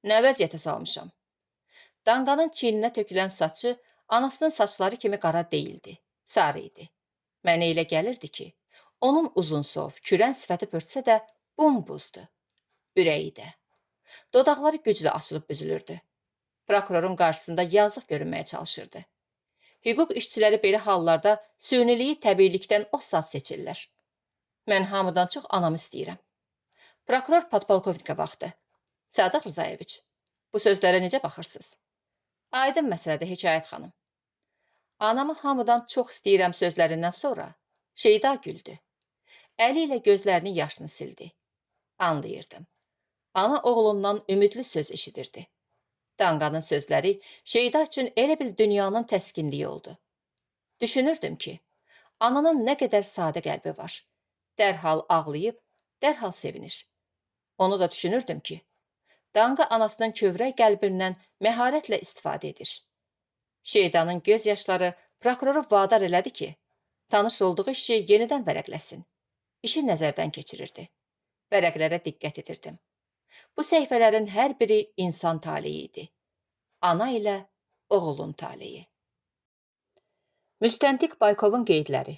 A: Nə vəziyyətə salmışam? Danqanın çiyninə tökülən saçı anasının saçları kimi qara deyildi, sarı idi. Mənə elə gəlirdi ki, onun uzunsov, kürən sifəti pörtsə də bumbuzdu. Ürəyi də. Dodaqları güclə açılıb büzülürdü. Prokurorun qarşısında yazıq görünməyə çalışırdı. Hüquq işçiləri belə hallarda süyniliyi təbiilikdən o saat seçirlər. Mən hamıdan çox anamı istəyirəm. Prokuror podpolkovnikə baxdı. Sadıq Rzayeviç, bu sözlərə necə baxırsınız? Aydın məsələdə Hekayət xanım. Anamı hamıdan çox istəyirəm sözlərindən sonra Şeyda güldü. Əli ilə gözlərinin yaşını sildi. Anlayırdım. Ana oğlundan ümidli söz eşidirdi. Danqanın sözləri Şeyda üçün elə bil dünyanın təskinliyi oldu. Düşünürdüm ki, ananın nə qədər sadə qəlbi var. Dərhal ağlayıb, dərhal sevinir. Onu da düşünürdüm ki, Danqa anasının kövrək qəlbindən məharətlə istifadə edir. Şeydanın göz yaşları prokuroru vadar elədi ki, tanış olduğu işi yenidən vərəqləsin. İşi nəzərdən keçirirdi. Vərəqlərə diqqət edirdim. Bu səhifələrin hər biri insan taleyi idi. Ana ilə oğulun taleyi. Müstəntiq Baykovun qeydləri.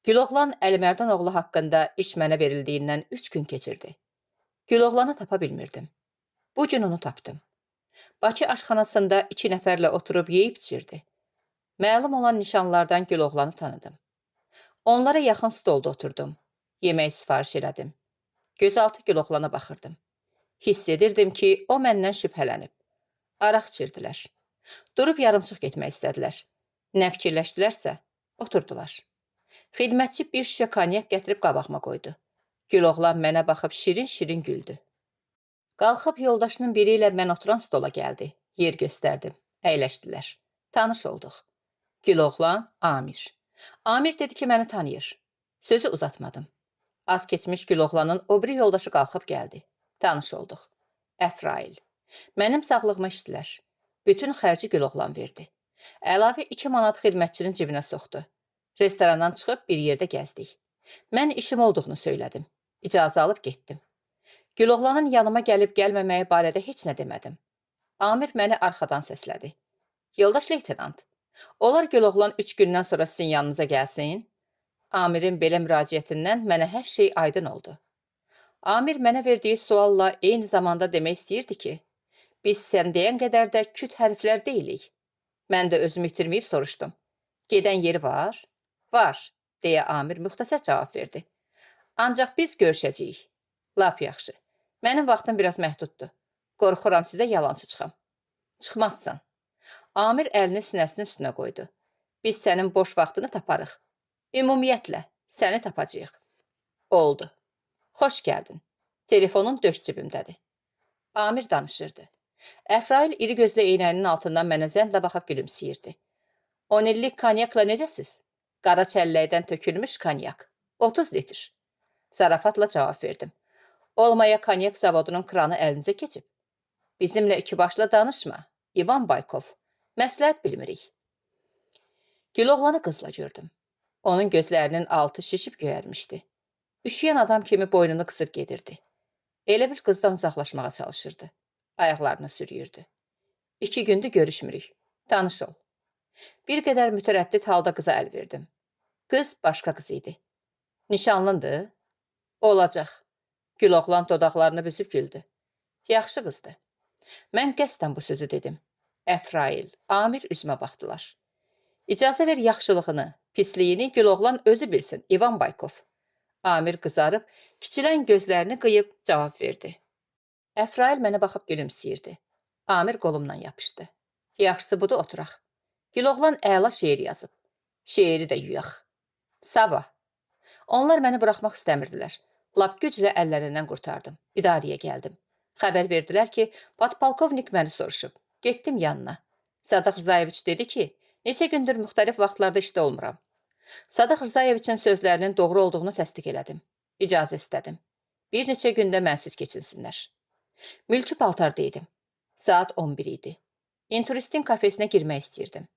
A: Güloğlan Əlimərdan oğlu haqqında iş mənə verildiyindən 3 gün keçirdi. Güloğlanı tapa bilmirdim. Bu gün onu tapdım. Bakı aşxanasında 2 nəfərlə oturub yeyib içirdi. Məlum olan nişanlardan Güloğlanı tanıdım. Onlara yaxın stolda oturdum. Yemək sifariş elədim. Gözaltı Güloğlana baxırdım. Hiss edirdim ki, o məndən şübhələnib. Araq içirdilər. Durub yarımçıq getmək istədilər. Nə fikirləşdilərsə, oturdular. Xidmətçi bir şüşə konyak gətirib qabağıma qoydu. Güloğlan mənə baxıb şirin-şirin güldü. Qalxıb yoldaşının biri ilə mən oturan stola gəldi. Yer göstərdim. Əyləşdilər. Tanış olduq. Güloğlan, Amir. Amir dedi ki, məni tanıyır. Sözü uzatmadım. Az keçmiş Güloğlanın o biri yoldaşı qalxıb gəldi. Tanış olduq. Əfrail. Mənim sağlığıma içdilər. Bütün xərci Güloğlan verdi. Əlavə 2 manat xidmətçinin cibinə soxdu. Restorandan çıxıb bir yerdə gəzdik. Mən işim olduğunu söylədim. İcazə alıb getdim. Güloğlanın yanıma gəlib gəlməməyi barədə heç nə demədim. Amir məni arxadan səslədi. Yoldaş leytenant, olar Güloğlan 3 gündən sonra sizin yanınıza gəlsin? Amirin belə müraciətindən mənə hər şey aydın oldu. Amir mənə verdiyi sualla eyni zamanda demək istəyirdi ki, biz sən deyən qədər də küt hərflər deyilik. Mən də özümü itirməyib soruşdum. Gedən yeri var? Var, deyə Amir müxtəsər cavab verdi. Ancaq biz görüşəcəyik. Lap yaxşı. Mənim vaxtım biraz məhduddur. Qorxuram sizə yalançı çıxam. Çıxmazsan. Amir əlini sinəsinin üstünə qoydu. Biz sənin boş vaxtını taparıq. Ümumiyyətlə, səni tapacağıq. Oldu. Xoş gəldin. Telefonun döş cibimdədir. Amir danışırdı. Əfrail iri gözlə eynəyinin altından mənə zəndlə baxıb gülümsəyirdi. 10 illik kanyakla necəsiz? Qara çəlləkdən tökülmüş kanyak. 30 litr. Zarafatla cavab verdim. Olmaya konyak zavodunun kranı əlinizə keçib. Bizimlə iki başla danışma, İvan Baykov. Məsləhət bilmirik. Güloğlanı qızla gördüm. Onun gözlərinin altı şişib göyərmişdi. Üşüyən adam kimi boynunu qısıb gedirdi. Elə bil qızdan uzaqlaşmağa çalışırdı. Ayaqlarını sürüyürdü. 2 gündür görüşmürük. Tanış ol. Bir qədər mütərəddid halda qıza əl verdim. Qız başqa qız idi. Nişanlındır? Olacaq. Güloğlan dodaqlarını büzüb güldü. Yaxşı qızdı. Mən qəsdən bu sözü dedim. Əfrail, Amir üzümə baxdılar. İcazə ver yaxşılığını, pisliyini Güloğlan özü bilsin, İvan Baykov. Amir qızarıb, kiçilən gözlərini qıyıb cavab verdi. Əfrail mənə baxıb gülümsəyirdi. Amir qolumdan yapışdı. Yaxşısı budur, oturaq. Güloğlan əla şeir yazıb. Şeiri də yuyaq. Sabah. Onlar məni buraxmaq istəmirdilər. Lap güclə əllərindən qurtardım. İdarəyə gəldim. Xəbər verdilər ki, podpolkovnik məni soruşub. Getdim yanına. Sadıq Rzayeviç dedi ki, neçə gündür müxtəlif vaxtlarda işdə olmuram. Sadıq Rzayeviçin sözlərinin doğru olduğunu təsdiq elədim. İcazə istədim. Bir neçə gündə mənsiz keçinsinlər. Mülkü paltarda idim. Saat 11 idi. İnturistin kafesinə girmək istəyirdim.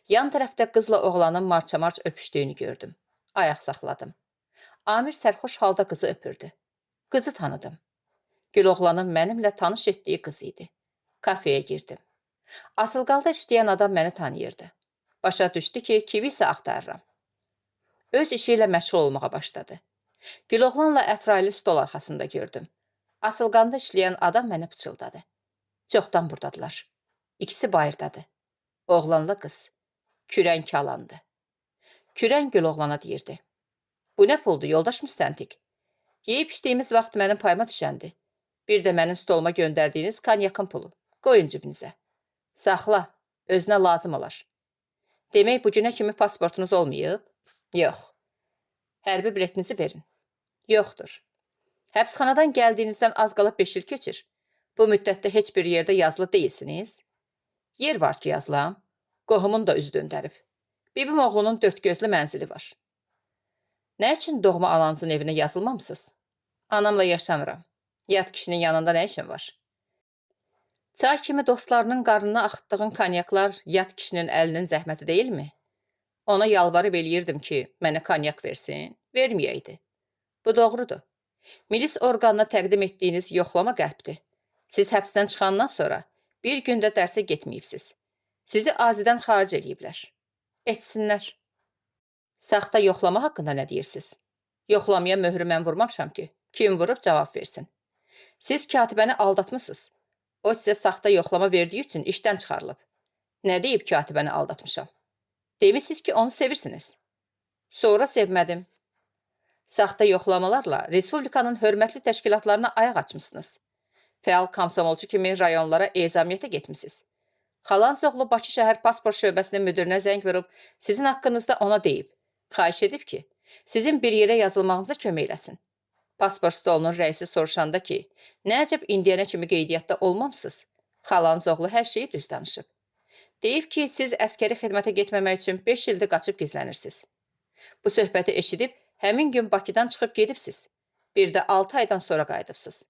A: Yan tərəfdə qızla oğlanın marça-març öpüşdüyünü gördüm. Ayaq saxladım. Amir sərxoş halda qızı öpürdü. Qızı tanıdım. Güloğlanın mənimlə tanış etdiyi qız idi. Kafeyə girdim. Asılqalda işləyən adam məni tanıyırdı. Başa düşdü ki, kiminsə axtarıram. Öz işi ilə məşğul olmağa başladı. Güloğlanla Əfraili stol arxasında gördüm. Asılqanda işləyən adam məni pıçıldadı. Çoxdan buradadılar. İkisi bayırdadır. Oğlanla qız. Kürən kalandı. Kürən Güloğlana deyirdi. Bu nə puldur, yoldaş müstəntiq? Yeyib içdiyimiz vaxt mənim payıma düşəndi. Bir də mənim stoluma göndərdiyiniz kanyakın pulu. Qoyun cibinizə. Saxla, özünə lazım olar. Demək, bu günə kimi pasportunuz olmayıb? Yox. Hərbi biletinizi verin. Yoxdur. Həbsxanadan gəldiyinizdən az qalıb 5 il keçir. Bu müddətdə heç bir yerdə yazılı deyilsiniz. Yer var ki yazılam. Qohumun da üz döndərib. Bibim oğlunun 4 gözlü mənzili var. Nə üçün doğma ananızın evinə yazılmamısınız? Anamla yaşamıram. Yad kişinin yanında nə işin var? Çay kimi dostlarının qarnına axıtdığın kanyaklar yad kişinin əlinin zəhməti deyilmi? Ona yalvarıb eləyirdim ki, mənə kanyak versin, verməyəydi. Bu doğrudur. Milis orqanına təqdim etdiyiniz yoxlama qəlbdir. Siz həbsdən çıxandan sonra bir gündə dərsə getməyibsiz. Sizi azidən xaric eləyiblər. Etsinlər. Saxta yoxlama haqqında nə deyirsiniz? Yoxlamaya möhrü mən vurmamışam ki, kim vurub cavab versin. Siz katibəni aldatmışsınız. O sizə saxta yoxlama verdiyi üçün işdən çıxarılıb. Nə deyib katibəni aldatmışam? Demişsiniz ki, onu sevirsiniz. Sonra sevmədim. Saxta yoxlamalarla Respublikanın hörmətli təşkilatlarına ayaq açmışsınız. Fəal komsomolçu kimi rayonlara ezamiyyətə getmişsiniz. Xalanız oğlu Bakı şəhər pasport şöbəsinin müdirinə zəng verib, sizin haqqınızda ona deyib, xahiş edib ki, sizin bir yerə yazılmağınıza kömək eləsin. Pasport stolunun rəisi soruşanda ki, nə əcəb indiyənə kimi qeydiyyatda olmamısınız, xalanız oğlu hər şeyi düz danışıb. Deyib ki, siz əskəri xidmətə getməmək üçün 5 ildir qaçıb gizlənirsiniz. Bu söhbəti eşidib, həmin gün Bakıdan çıxıb gedibsiz. Bir də 6 aydan sonra qayıdıbsınız.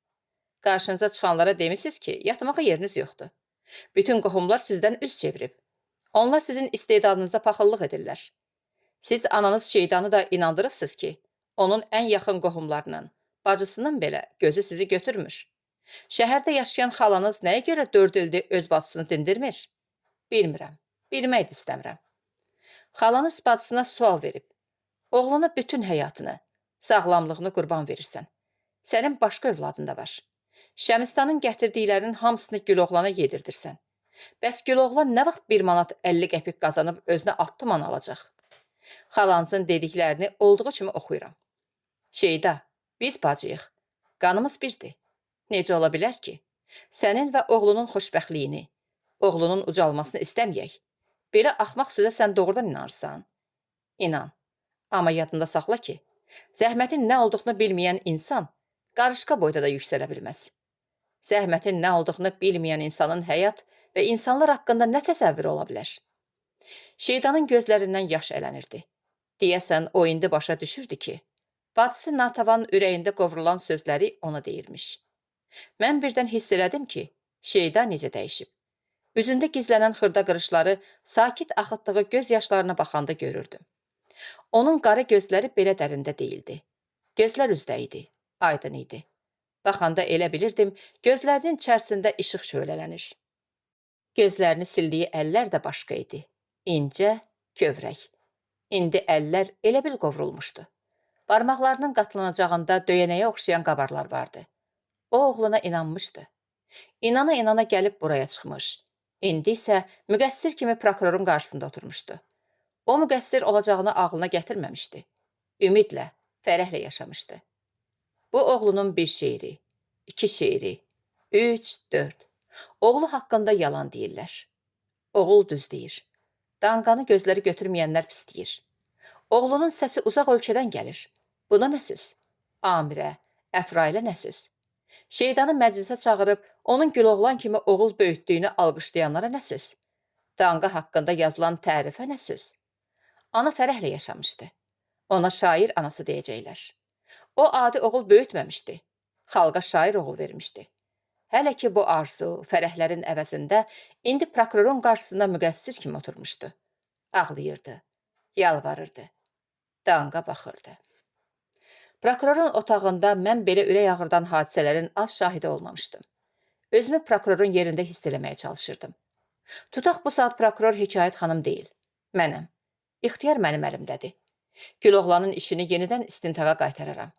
A: Qarşınıza çıxanlara demişsiniz ki, yatmağa yeriniz yoxdur. Bütün qohumlar sizdən üz çevirib. Onlar sizin istedadınıza paxıllıq edirlər. Siz ananız şeydanı da inandırıbsınız ki, onun ən yaxın qohumlarının, bacısının belə gözü sizi götürmüş. Şəhərdə yaşayan xalanız nəyə görə 4 ildir öz bacısını dindirmir? Bilmirəm, bilmək də istəmirəm. Xalanız bacısına sual verib. Oğluna bütün həyatını, sağlamlığını qurban verirsən. Sənin başqa övladın da var. Şəmistanın gətirdiklərinin hamısını Güloğlana yedirdirsən. Bəs Güloğlan nə vaxt 1 manat 50 qəpik qazanıb özünə 6 man alacaq? Xalanızın dediklərini olduğu kimi oxuyuram. Şeyda, biz bacıyıq. Qanımız birdir. Necə ola bilər ki? Sənin və oğlunun xoşbəxtliyini, oğlunun ucalmasını istəməyək. Belə axmaq sözə sən doğrudan inanırsan? İnan. Amma yadında saxla ki, zəhmətin nə olduğunu bilməyən insan qarışqa boyda da yüksələ bilməz. Zəhmətin nə olduğunu bilməyən insanın həyat və insanlar haqqında nə təsəvvürü ola bilər? Şeydanın gözlərindən yaş ələnirdi. Deyəsən, o indi başa düşürdü ki, Bacısı Natavanın ürəyində qovrulan sözləri ona deyirmiş. Mən birdən hiss elədim ki, Şeyda necə dəyişib. Üzündə gizlənən xırda qırışları sakit axıtdığı göz yaşlarına baxanda görürdüm. Onun qara gözləri belə dərində deyildi. Gözlər üzdə idi, aydın idi. Baxanda elə bilirdim, gözlərinin içərisində işıq şölələnir. Gözlərini sildiyi əllər də başqa idi. İncə, kövrək. İndi əllər elə bil qovrulmuşdu. Barmaqlarının qatlanacağında döyənəyə oxşayan qabarlar vardı. O oğluna inanmışdı. İnana gəlib buraya çıxmış. İndi isə müqəssir kimi prokurorun qarşısında oturmuşdu. O müqəssir olacağını ağlına gətirməmişdi. Ümidlə, fərəhlə yaşamışdı. Bu oğlunun bir şeiri, 2 şeiri, 3, 4. Oğlu haqqında yalan deyirlər. Oğul düz deyir. Danqanı gözləri götürməyənlər pis deyir. Oğlunun səsi uzaq ölkədən gəlir. Buna nə söz? Amirə, Əfrailə nə söz? Şeydanı məclisə çağırıb, onun Güloğlan kimi oğul böyütdüyünü alqışlayanlara nə söz? Danqa haqqında yazılan tərifə nə söz? Ana fərəhlə yaşamışdı. Ona şair anası deyəcəklər. O adi oğul böyütməmişdi. Xalqa şair oğul vermişdi. Hələ ki bu arzu, fərəhlərin əvəzində indi prokurorun qarşısında müqəssir kimi oturmuşdu. Ağlayırdı, yalvarırdı, danqa baxırdı. Prokurorun otağında mən belə ürək ağrıdan hadisələrin az şahidi olmamışdım. Özümü prokurorun yerində hiss eləməyə çalışırdım. Tutaq bu saat prokuror Hekayət xanım deyil, mənəm. İxtiyar mənim əlimdədir. Güloğlanın işini yenidən istintaqa qaytararam.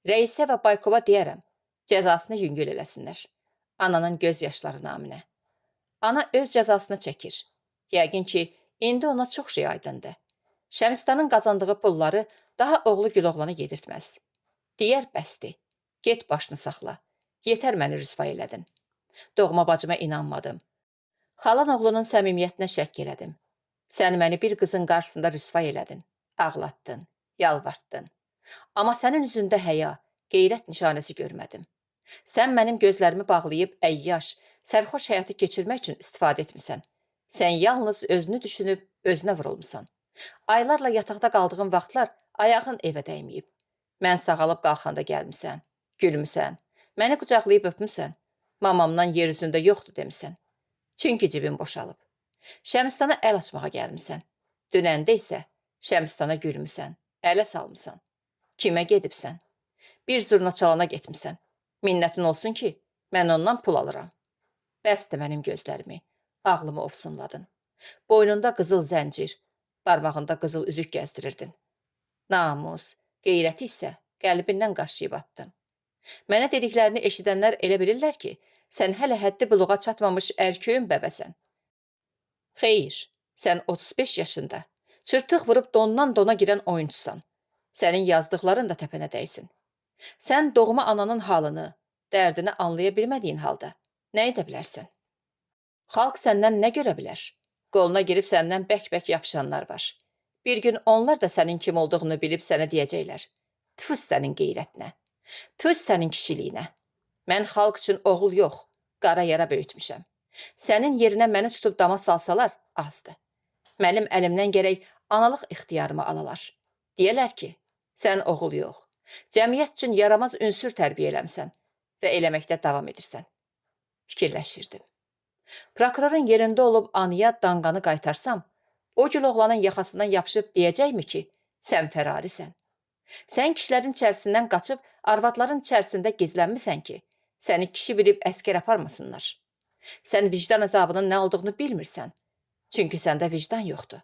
A: Rəisə və Baykova deyərəm, cəzasını yüngül eləsinlər. Ananın göz yaşları naminə. Ana öz cəzasını çəkir. Yəqin ki, indi ona çox şey aydındır. Şəmistanın qazandığı pulları daha oğlu Güloğlana yedirtməz. Deyər bəsdir, get başını saxla, yetər məni rüsva elədin. Doğma bacıma inanmadım. Xalan oğlunun səmimiyyətinə şəkk elədim. Sən məni bir qızın qarşısında rüsva elədin, ağlatdın, yalvartdın. Amma sənin üzündə həya, qeyrət nişanəsi görmədim. Sən mənim gözlərimi bağlayıb əyyaş, sərxoş həyatı keçirmək üçün istifadə etmisən. Sən yalnız özünü düşünüb özünə vurulmusan. Aylarla yataqda qaldığın vaxtlar ayağın evə dəyməyib. Mən sağalıb qalxanda gəlmisən, gülmüsən, məni qucaqlayıb öpmüsən, mamamdan yer üzündə yoxdur demisən. Çünki cibin boşalıb. Şəmistana əl açmağa gəlmisən. Dünəndə isə Şəmistana gülmüsən, ələ salmısan. Kimə gedibsən? Bir zurna çalana getmisən. Minnətin olsun ki, mən ondan pul alıram. Bəsdir mənim gözlərimi, ağlımı ofsunladın. Boynunda qızıl zəncir, barmağında qızıl üzük gəzdirirdin. Namus, qeyrəti isə qəlbindən qaşıyıb attın. Mənə dediklərini eşidənlər elə bilirlər ki, sən hələ həddi buluğa çatmamış ərköyün bəbəsən. Xeyr, sən 35 yaşında, çırtıq vurub dondan dona girən oyunçusan. Sənin yazdıqların da təpənə dəysin. Sən doğma ananın halını, dərdini anlaya bilmədiyin halda nə edə bilərsən? Xalq səndən nə görə bilər? Qoluna girib səndən bək-bək yapışanlar var. Bir gün onlar da sənin kim olduğunu bilib sənə deyəcəklər. Tüfüs sənin qeyrətinə, tüfüs sənin kişiliyinə. Mən xalq üçün oğul yox, qara yara böyütmüşəm. Sənin yerinə məni tutub dama salsalar, azdır. Mənim əlimdən gərək analıq ixtiyarımı alalar. Deyələr ki, sən oğul yox, cəmiyyət üçün yaramaz ünsür tərbiyə eləmsən və eləməkdə davam edirsən. Fikirləşirdim. Prokurorun yerində olub anıya danqanı qaytarsam, o Güloğlanın yaxasından yapışıb deyəcəkmi ki, sən fərarisən. Sən kişilərin içərisindən qaçıb arvadların içərisində gizlənmisən ki, səni kişi bilib əskər aparmasınlar. Sən vicdan əzabının nə olduğunu bilmirsən, çünki səndə vicdan yoxdur.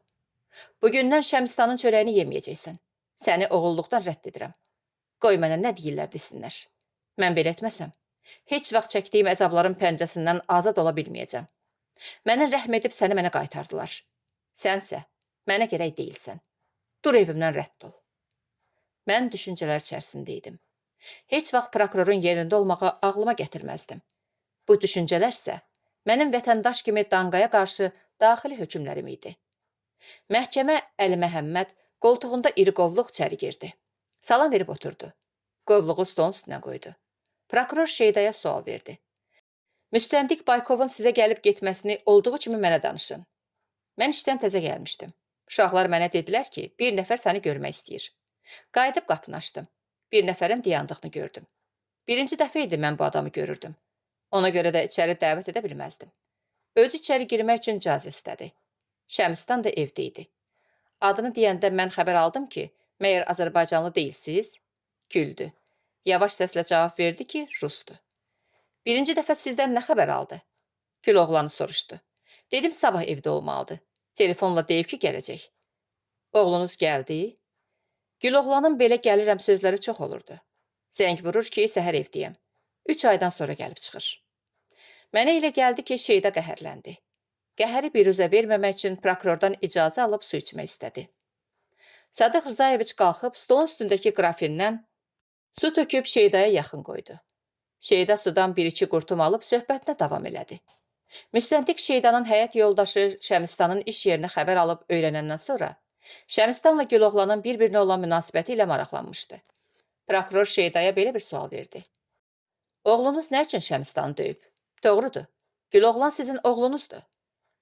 A: Bugündən Şəmistanın çörəyini yeməyəcəksən. Səni oğulluqdan rədd edirəm. Qoy mənə nə deyirlər desinlər. Mən belə etməsəm, heç vaxt çəkdiyim əzabların pəncəsindən azad ola bilməyəcəm. Mənə rəhm edib səni mənə qaytardılar. Sənsə mənə gərək deyilsən. Dur evimdən rədd ol. Mən düşüncələr içərisində idim. Heç vaxt prokurorun yerində olmağı ağlıma gətirməzdim. Bu düşüncələrsə mənim vətəndaş kimi danqaya qarşı daxili hökmlərim idi. Məhkəmə Əli Məhəmməd qoltuğunda iri qovluq içəri girdi. Salam verib oturdu. Qovluğu stolun üstünə qoydu. Prokuror Şeydaya sual verdi. Müstəntiq Baykovun sizə gəlib getməsini olduğu kimi mənə danışın. Mən işdən təzə gəlmişdim. Uşaqlar mənə dedilər ki, bir nəfər səni görmək istəyir. Qayıdıb qapını açdım. Bir nəfərin dayandığını gördüm. Birinci dəfə idi mən bu adamı görürdüm. Ona görə də içəri dəvət edə bilməzdim. Özü içəri girmək üçün icazə istədi. Şəmistan da evdə idi. Adını deyəndə mən xəbər aldım ki, məyər Azərbaycanlı deyilsiz? Güldü. Yavaş səslə cavab verdi ki, Rusdur. Birinci dəfə sizdən nə xəbər aldı? Gül oğlanı soruşdu. Dedim sabah evdə olmalıdır. Telefonla deyib ki, gələcək. Oğlunuz gəldi? Gül oğlanın belə gəlirəm sözləri çox olurdu. Zəng vurur ki, səhər evdəyəm. 3 aydan sonra gəlib çıxır. Mənə elə gəldi ki, Şeyda qəhərləndi. Qəhəri biruzə verməmək üçün prokurordan icazə alıb su içmək istədi. Sadıq Rzayeviç qalxıb stolun üstündəki qrafindən su töküb Şeydaya yaxın qoydu. Şeyda sudan 1-2 qurtum alıb söhbətinə davam elədi. Müstəntiq Şeydanın həyat yoldaşı Şəmistanın iş yerinə xəbər alıb öyrənəndən sonra Şəmistanla Güloğlanın bir-birinə olan münasibəti ilə maraqlanmışdı. Prokuror Şeydaya belə bir sual verdi. Oğlunuz nə üçün Şəmistanı döyüb? Doğrudur. Güloğlan sizin oğlunuzdur.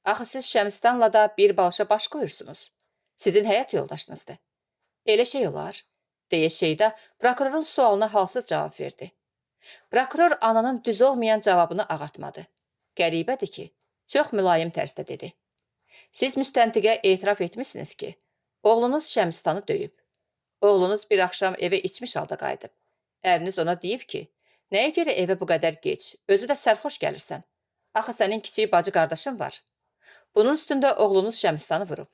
A: Axı siz Şəmistanla da bir balışa baş qoyursunuz. Sizin həyat yoldaşınızdır. Elə şey olar, deyə Şeyda prokurorun sualına halsız cavab verdi. Prokuror ananın düz olmayan cavabını ağartmadı. Qəribədir ki, çox mülayim tərzdə dedi. Siz müstəntiqə etiraf etmişsiniz ki, oğlunuz Şəmistanı döyüb. Oğlunuz bir axşam evə içmiş halda qayıdıb. Əriniz ona deyib ki, nəyə görə evə bu qədər geç, özü də sərxoş gəlirsən? Axı sənin kiçik bacı qardaşın var. Bunun üstündə oğlunuz Şəmistanı vurub.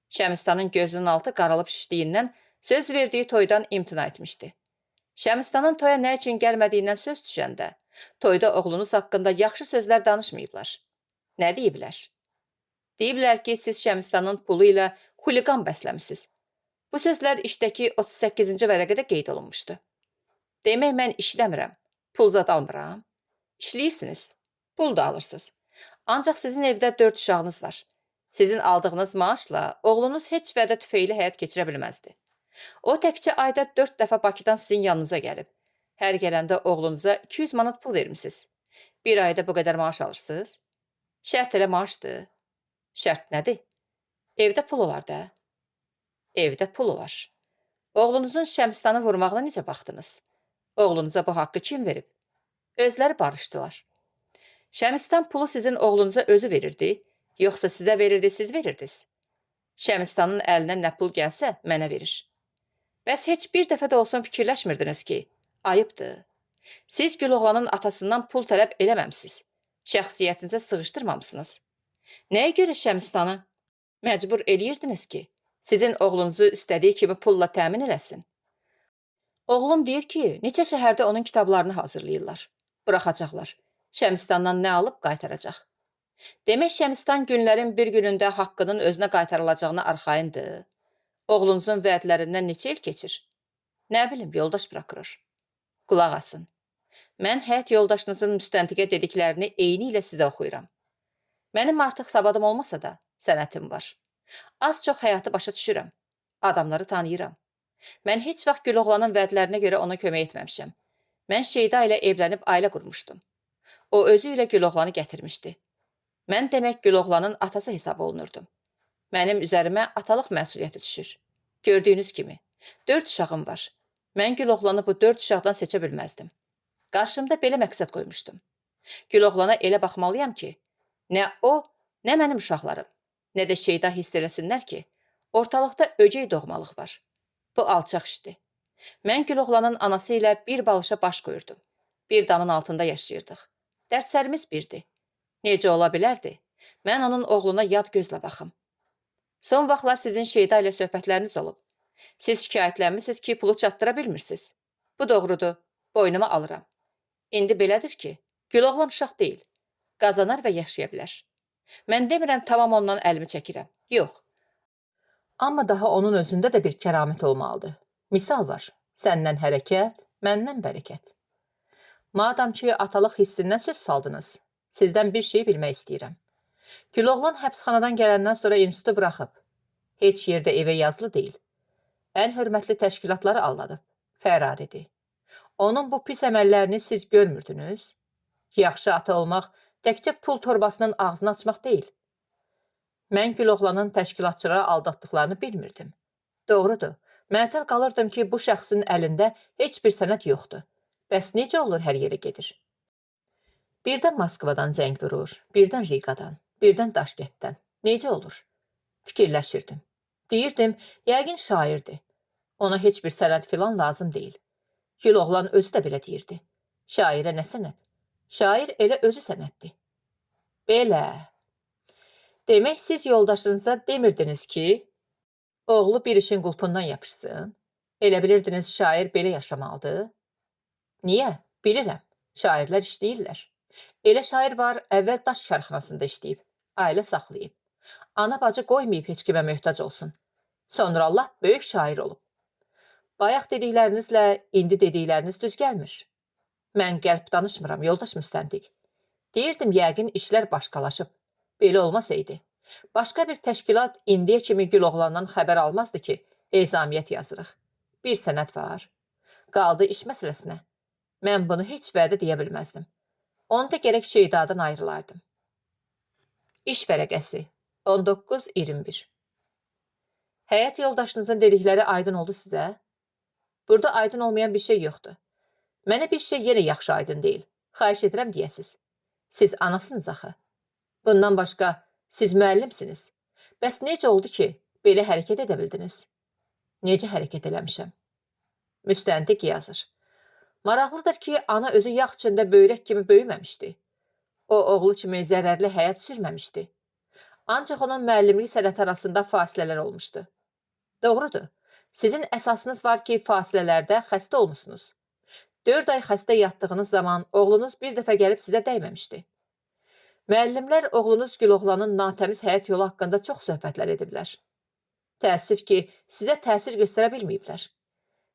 A: Şəmistanın gözünün altı qaralıb şişdiyindən söz verdiyi toydan imtina etmişdi. Şəmistanın toya nə üçün gəlmədiyindən söz düşəndə, toyda oğlunuz haqqında yaxşı sözlər danışmayıblar. Nə deyiblər? Deyiblər ki, siz Şəmistanın pulu ilə xuliqan bəsləmisiniz. Bu sözlər işdəki 38-ci vərəqədə qeyd olunmuşdu. Demək mən işləmirəm, pul zad almıram. İşləyirsiniz, pul da alırsınız. Ancaq sizin evdə 4 uşağınız var. Sizin aldığınız maaşla oğlunuz heç vədə tüfeyle həyat keçirə bilməzdi. O təkcə ayda 4 dəfə Bakıdan sizin yanınıza gəlib. Hər gələndə oğlunuza 200 manat pul vermişsiniz. Bir ayda bu qədər maaş alırsınız. Şərt elə maaşdır. Şərt nədir? Evdə pul olar da. Evdə pul olar. Oğlunuzun Şəmistanı vurmağına necə baxdınız? Oğlunuza bu haqqı kim verib? Özləri barışdılar. Şəmistan pulu sizin oğlunuza özü verirdi, yoxsa sizə verirdi, siz verirdiniz? Şəmistanın əlinə nə pul gəlsə, mənə verir. Bəs heç bir dəfə də olsun fikirləşmirdiniz ki, ayıbdır. Siz Güloğlanın atasından pul tələb eləməmsiniz. Şəxsiyyətinizə sığışdırmamısınız. Nəyə görə Şəmistanı məcbur eləyirdiniz ki, sizin oğlunuzu istədiyi kimi pulla təmin eləsin? Oğlum deyir ki, neçə şəhərdə onun kitablarını hazırlayırlar. Buraxacaqlar. Şəmistandan nə alıb qaytaracaq. Demək Şəmistan günlərin bir günündə haqqının özünə qaytarılacağına arxayındır. Oğlunuzun vədlərindən neçə il keçir? Nə bilim, yoldaş prokuror. Qulaq asın. Mən həyat yoldaşınızın müstəntiqə dediklərini eyni ilə sizə oxuyuram. Mənim artıq savadım olmasa da sənətim var. Az çox həyatı başa düşürəm. Adamları tanıyıram. Mən heç vaxt Güloğlanın vədlərinə görə ona kömək etməmişəm. Mən Şeyda ilə evlənib ailə qurmuşdum. O özü ilə Güloğlanı gətirmişdi. Mən demək Güloğlanın atası hesab olunurdum. Mənim üzərimə atalıq məsuliyyəti düşür. Gördüyünüz kimi, 4 uşağım var. Mən Güloğlanı bu 4 uşaqdan seçə bilməzdim. Qarşımda belə məqsəd qoymuşdum. Güloğlana elə baxmalıyam ki, nə o, nə mənim uşaqlarım, nə də Şeyda hiss eləsinlər ki, ortalıqda ögey doğmalıq var. Bu alçaq işdir. Mən Güloğlanın anası ilə bir balışa baş qoyurdum. Bir damın altında yaşayırdıq. Dərslərimiz birdir. Necə ola bilərdi? Mən onun oğluna yad gözlə baxım. Son vaxtlar sizin Şeyda ilə söhbətləriniz olub. Siz şikayətlənmisiniz ki, pulu çatdıra bilmirsiniz. Bu doğrudur, boynuma alıram. İndi belədir ki, Güloğlan uşaq deyil. Qazanar və yaşaya bilər. Mən demirəm tamam ondan əlimi çəkirəm. Yox. Amma daha onun özündə də bir kəramət olmalıdır. Misal var, səndən hərəkət, məndən bərəkət. Madam ki, atalıq hissindən söz saldınız, sizdən bir şey bilmək istəyirəm. Güloğlan həbsxanadan gələndən sonra institutu buraxıb. Heç yerdə evə yazılı deyil. Ən hörmətli təşkilatları aldadıb. Fəraridir. Onun bu pis əməllərini siz görmürdünüz? Yaxşı ata olmaq təkcə pul torbasının ağzını açmaq deyil. Mən Güloğlanın təşkilatçılara aldatdıqlarını bilmirdim. Doğrudur, Məətəl qalırdım ki, bu şəxsin əlində heç bir sənəd yoxdur. Bəs necə olur hər yerə gedir? Birdən Moskvadan zəng vurur, birdən Riqadan, birdən Daşkentdən. Necə olur? Fikirləşirdim. Deyirdim, yəqin şairdir. Ona heç bir sənəd filan lazım deyil. Gül oğlan özü də belə deyirdi. Şairə nə sənəd? Şair elə özü sənəddir. Belə. Demək siz yoldaşınıza demirdiniz ki, oğlu bir işin qulpundan yapışsın. Elə bilirdiniz şair belə yaşamalıdır. Niyə? Bilirəm. Şairlər işləyirlər. Elə şair var, əvvəl daş karxanasında işləyib, ailə saxlayıb. Ana bacı qoymayıb heç kimə möhtac olsun. Sonra Allah böyük şair olub. Bayaq dediklərinizlə indi dedikləriniz düz gəlmir. Mən qəlb danışmıram, yoldaş müstəntiq. Deyirdim, yəqin işlər başqalaşıb. Belə olmasaydı. Başqa bir təşkilat indiyə kimi Gül oğlandan xəbər almazdı ki, ezamiyyət yazırıq. Bir sənəd var. Qaldı iş məsələsinə. Mən bunu heç vədə deyə bilməzdim. Onda gərək Şeydadan ayrılardım. İş vərəqəsi 19-21. Həyat yoldaşınızın dedikləri aydın oldu sizə? Burada aydın olmayan bir şey yoxdur. Mənə bir şey yenə yaxşı aydın deyil. Xahiş edirəm deyəsiz. Siz anasınız axı. Bundan başqa siz müəllimsiniz. Bəs necə oldu ki, belə hərəkət edə bildiniz? Necə hərəkət eləmişəm? Müstəntiq yazır. Maraqlıdır ki, ana özü yağ içində böyrək kimi böyüməmişdi. O, oğlu kimi zərərli həyat sürməmişdi. Ancaq onun müəllimlik sənəti arasında fasilələr olmuşdu. Doğrudur, sizin əsasınız var ki, fasilələrdə xəstə olmusunuz. 4 ay xəstə yatdığınız zaman oğlunuz bir dəfə gəlib sizə dəyməmişdi. Müəllimlər oğlunuz Gül oğlanın natəmiz həyat yolu haqqında çox söhbətlər ediblər. Təəssüf ki, sizə təsir göstərə bilməyiblər.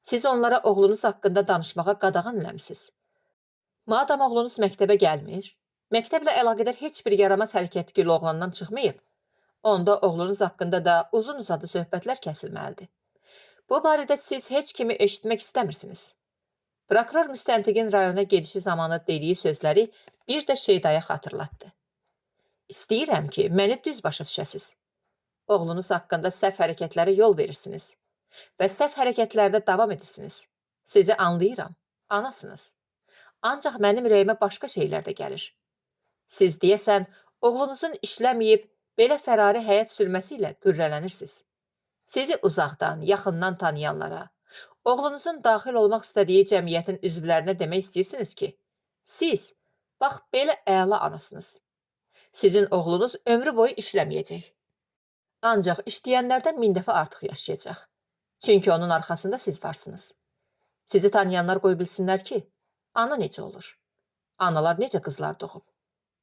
A: Siz onlara oğlunuz haqqında danışmağa qadağan eləmisiniz. Madam oğlunuz məktəbə gəlmir, məktəblə əlaqədar heç bir yaramaz hərəkət Gül oğlandan çıxmayıb, onda oğlunuz haqqında da uzun-uzadı söhbətlər kəsilməlidir. Bu barədə siz heç kimi eşitmək istəmirsiniz. Prokuror müstəntiqin rayona gedişi zamanı dediyi sözləri bir də Şeydaya xatırlatdı. İstəyirəm ki, məni düz başa düşəsiz. Oğlunuz haqqında səhv hərəkətlərə yol verirsiniz və səhv hərəkətlərdə davam edirsiniz. Sizi anlayıram, anasınız. Ancaq mənim ürəyimə başqa şeylər də gəlir. Siz deyəsən, oğlunuzun işləməyib, belə fərari həyat sürməsi ilə qürrələnirsiniz. Sizi uzaqdan, yaxından tanıyanlara, oğlunuzun daxil olmaq istədiyi cəmiyyətin üzvlərinə demək istəyirsiniz ki, siz, bax, belə əla anasınız. Sizin oğlunuz ömrü boyu işləməyəcək. Ancaq işləyənlərdən 1000 dəfə artıq yaşayacaq. Çünki onun arxasında siz varsınız. Sizi tanıyanlar qoy bilsinlər ki, ana necə olur? Analar necə qızlar doğub?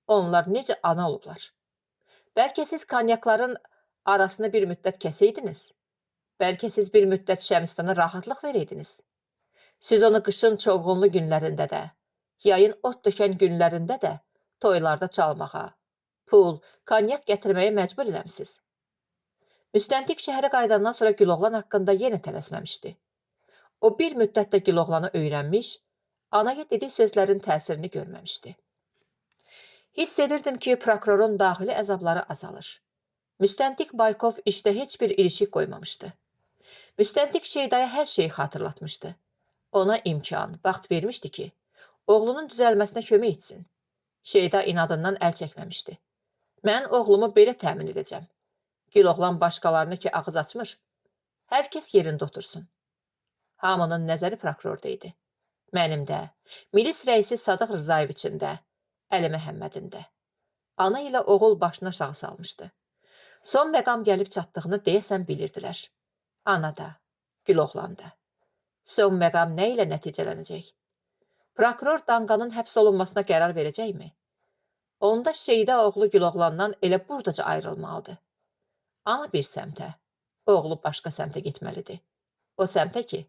A: Onlar necə ana olublar? Bəlkə siz kanyakların arasını bir müddət kəsəydiniz? Bəlkə siz bir müddət Şəmistana rahatlıq verəydiniz? Siz onu qışın çovğunlu günlərində də, yayın ot dökən günlərində də toylarda çalmağa, pul, kanyak gətirməyə məcbur eləmsiz. Müstəntiq şəhərə qayıdandan sonra Güloğlan haqqında yenə tələsməmişdi. O bir müddətdə Güloğlanı öyrənmiş, anaya dediyi sözlərin təsirini görməmişdi. Hiss edirdim ki, prokurorun daxili əzabları azalır. Müstəntiq Baykov işdə heç bir ilişik qoymamışdı. Müstəntiq Şeydaya hər şeyi xatırlatmışdı. Ona imkan, vaxt vermişdi ki, oğlunun düzəlməsinə kömək etsin. Şeyda inadından əl çəkməmişdi. Mən oğlumu belə təmin edəcəm. Gül oğlan başqalarını ki ağız açmır, hər kəs yerində otursun. Hamının nəzəri prokurorda idi. Mənim də, milis rəisi Sadıq Rızayeviçin də, Əli Məhəmmədin də. Ana ilə oğul başını aşağı salmışdı. Son məqam gəlib çatdığını deyəsən bilirdilər. Ana da, Gül oğlan da. Son məqam nə ilə nəticələnəcək? Prokuror Danqanın həbs olunmasına qərar verəcəkmi? Onda Şeyda oğlu Gül oğlandan elə buradaca ayrılmalıdır. Ana bir səmtə, oğlu başqa səmtə getməlidir. O səmtə ki,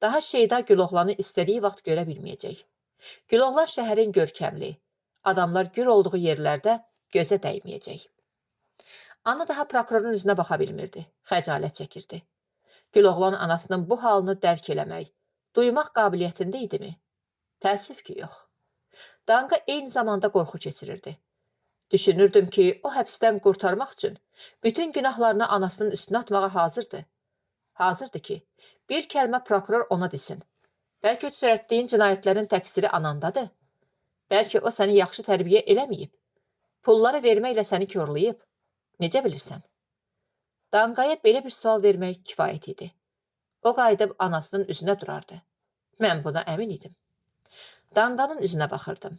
A: daha Şeyda Güloğlanı istədiyi vaxt görə bilməyəcək. Güloğlan şəhərin görkəmli, adamlar gür olduğu yerlərdə gözə dəyməyəcək. Ana daha prokurorun üzünə baxa bilmirdi, xəcalət çəkirdi. Güloğlan anasının bu halını dərk eləmək, duymaq qabiliyyətində idimi? Təəssüf ki, yox. Danqa eyni zamanda qorxu keçirirdi. Düşünürdüm ki, o həbsdən qurtarmaq üçün bütün günahlarını anasının üstünə atmağa hazırdı. Hazırdır ki, bir kəlmə prokuror ona desin. Bəlkə törətdiyin cinayətlərin təqsiri anandadır. Bəlkə o səni yaxşı tərbiyə eləməyib. Pulları verməklə səni körləyib. Necə bilirsən? Danqaya belə bir sual vermək kifayət idi. O qayıdıb anasının üzünə durardı. Mən buna əmin idim. Danqanın üzünə baxırdım.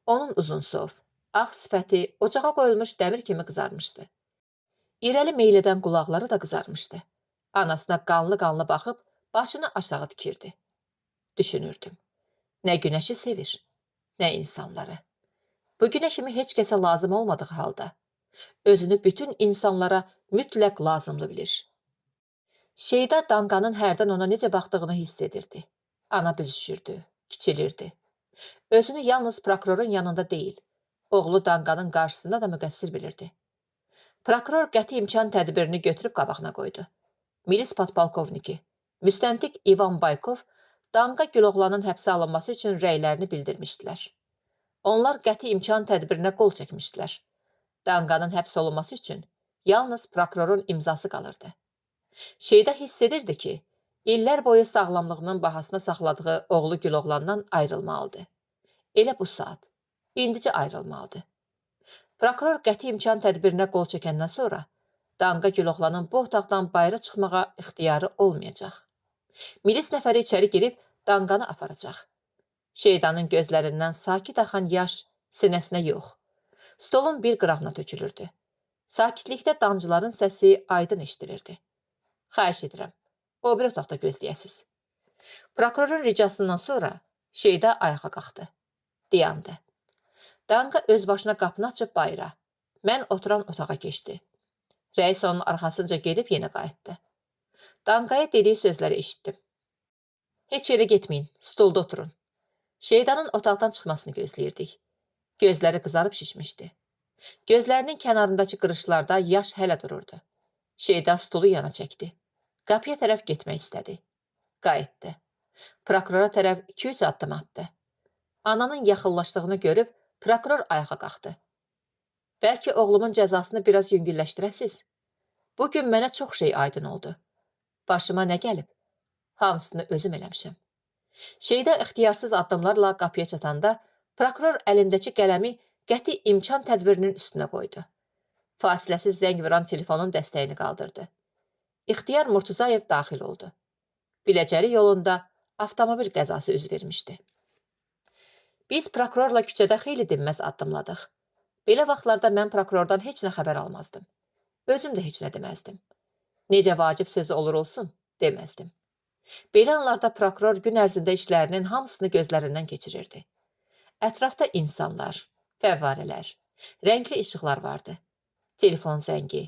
A: Onun uzunsov, ağ sifəti ocağa qoyulmuş dəmir kimi qızarmışdı. İrəli meylədən qulaqları da qızarmışdı. Anasına qanlı-qanlı baxıb başını aşağı dikirdi. Düşünürdüm. Nə günəşi sevir, nə insanları. Bugünə kimi heç kəsə lazım olmadığı halda, özünü bütün insanlara mütləq lazımlı bilir. Şeyda Danqanın hərdən ona necə baxdığını hiss edirdi. Ana büzüşürdü, kiçilirdi. Özünü yalnız prokurorun yanında deyil, oğlu Danqanın qarşısında da müqəssir bilirdi. Prokuror qəti imkan tədbirini götürüb qabağına qoydu. Milis podpolkovniki, müstəntiq İvan Baykov, Danqa Güloğlanın həbsə alınması üçün rəylərini bildirmişdilər. Onlar qəti imkan tədbirinə qol çəkmişdilər. Danqanın həbs olunması üçün yalnız prokurorun imzası qalırdı. Şeyda hiss edirdi ki, illər boyu sağlamlığının bahasına saxladığı oğlu Güloğlandan ayrılmalıdır. Elə bu saat, indicə ayrılmalıdır. Prokuror qəti imkan tədbirinə qol çəkəndən sonra Danqa Güloğlanın bu otaqdan bayıra çıxmağa ixtiyarı olmayacaq. Milis nəfəri içəri girib Danqanı aparacaq. Şeydanın gözlərindən sakit axan yaş sinəsinə yox, stolun bir qırağına tökülürdü. Sakitlikdə damcıların səsi aydın eşidilirdi. Xahiş edirəm, o bir otaqda gözləyəsiz. Prokurorun ricasından sonra Şeyda ayağa qalxdı. Dayandı. Danqa öz başına qapını açıb bayıra. Mən oturan otağa keçdi. Rəis onun arxasınca gedib yenə qayıtdı. Danqaya dediyi sözləri eşitdim. Heç yerə getməyin, stolda oturun. Şeydanın otaqdan çıxmasını gözləyirdik. Gözləri qızarıb şişmişdi. Gözlərinin kənarındakı qırışlarda yaş hələ dururdu. Şeyda stolu yana çəkdi. Qapıya tərəf getmək istədi. Qayıtdı. Prokurora tərəf 2-3 addım atdı. Ananın yaxınlaşdığını görüb prokuror ayağa qalxdı. Bəlkə oğlumun cəzasını biraz yüngülləşdirəsiz? Bugün mənə çox şey aydın oldu. Başıma nə gəlib? Hamısını özüm eləmişəm. Şeyda ixtiyarsız addımlarla qapıya çatanda prokuror əlindəki qələmi qəti imkan tədbirinin üstünə qoydu. Fasiləsiz zəng vuran telefonun dəstəyini qaldırdı. İxtiyar Murtuzayev daxil oldu. Biləcəri yolunda avtomobil qəzası üz vermişdi. Biz prokurorla küçədə xeyli dinməz addımladıq. Belə vaxtlarda mən prokurordan heç nə xəbər almazdım. Özüm də heç nə deməzdim. Necə vacib sözü olur olsun, deməzdim. Belə anlarda prokuror gün ərzində işlərinin hamısını gözlərindən keçirirdi. Ətrafda insanlar, fəvvarələr, rəngli işıqlar vardı. Telefon zəngi,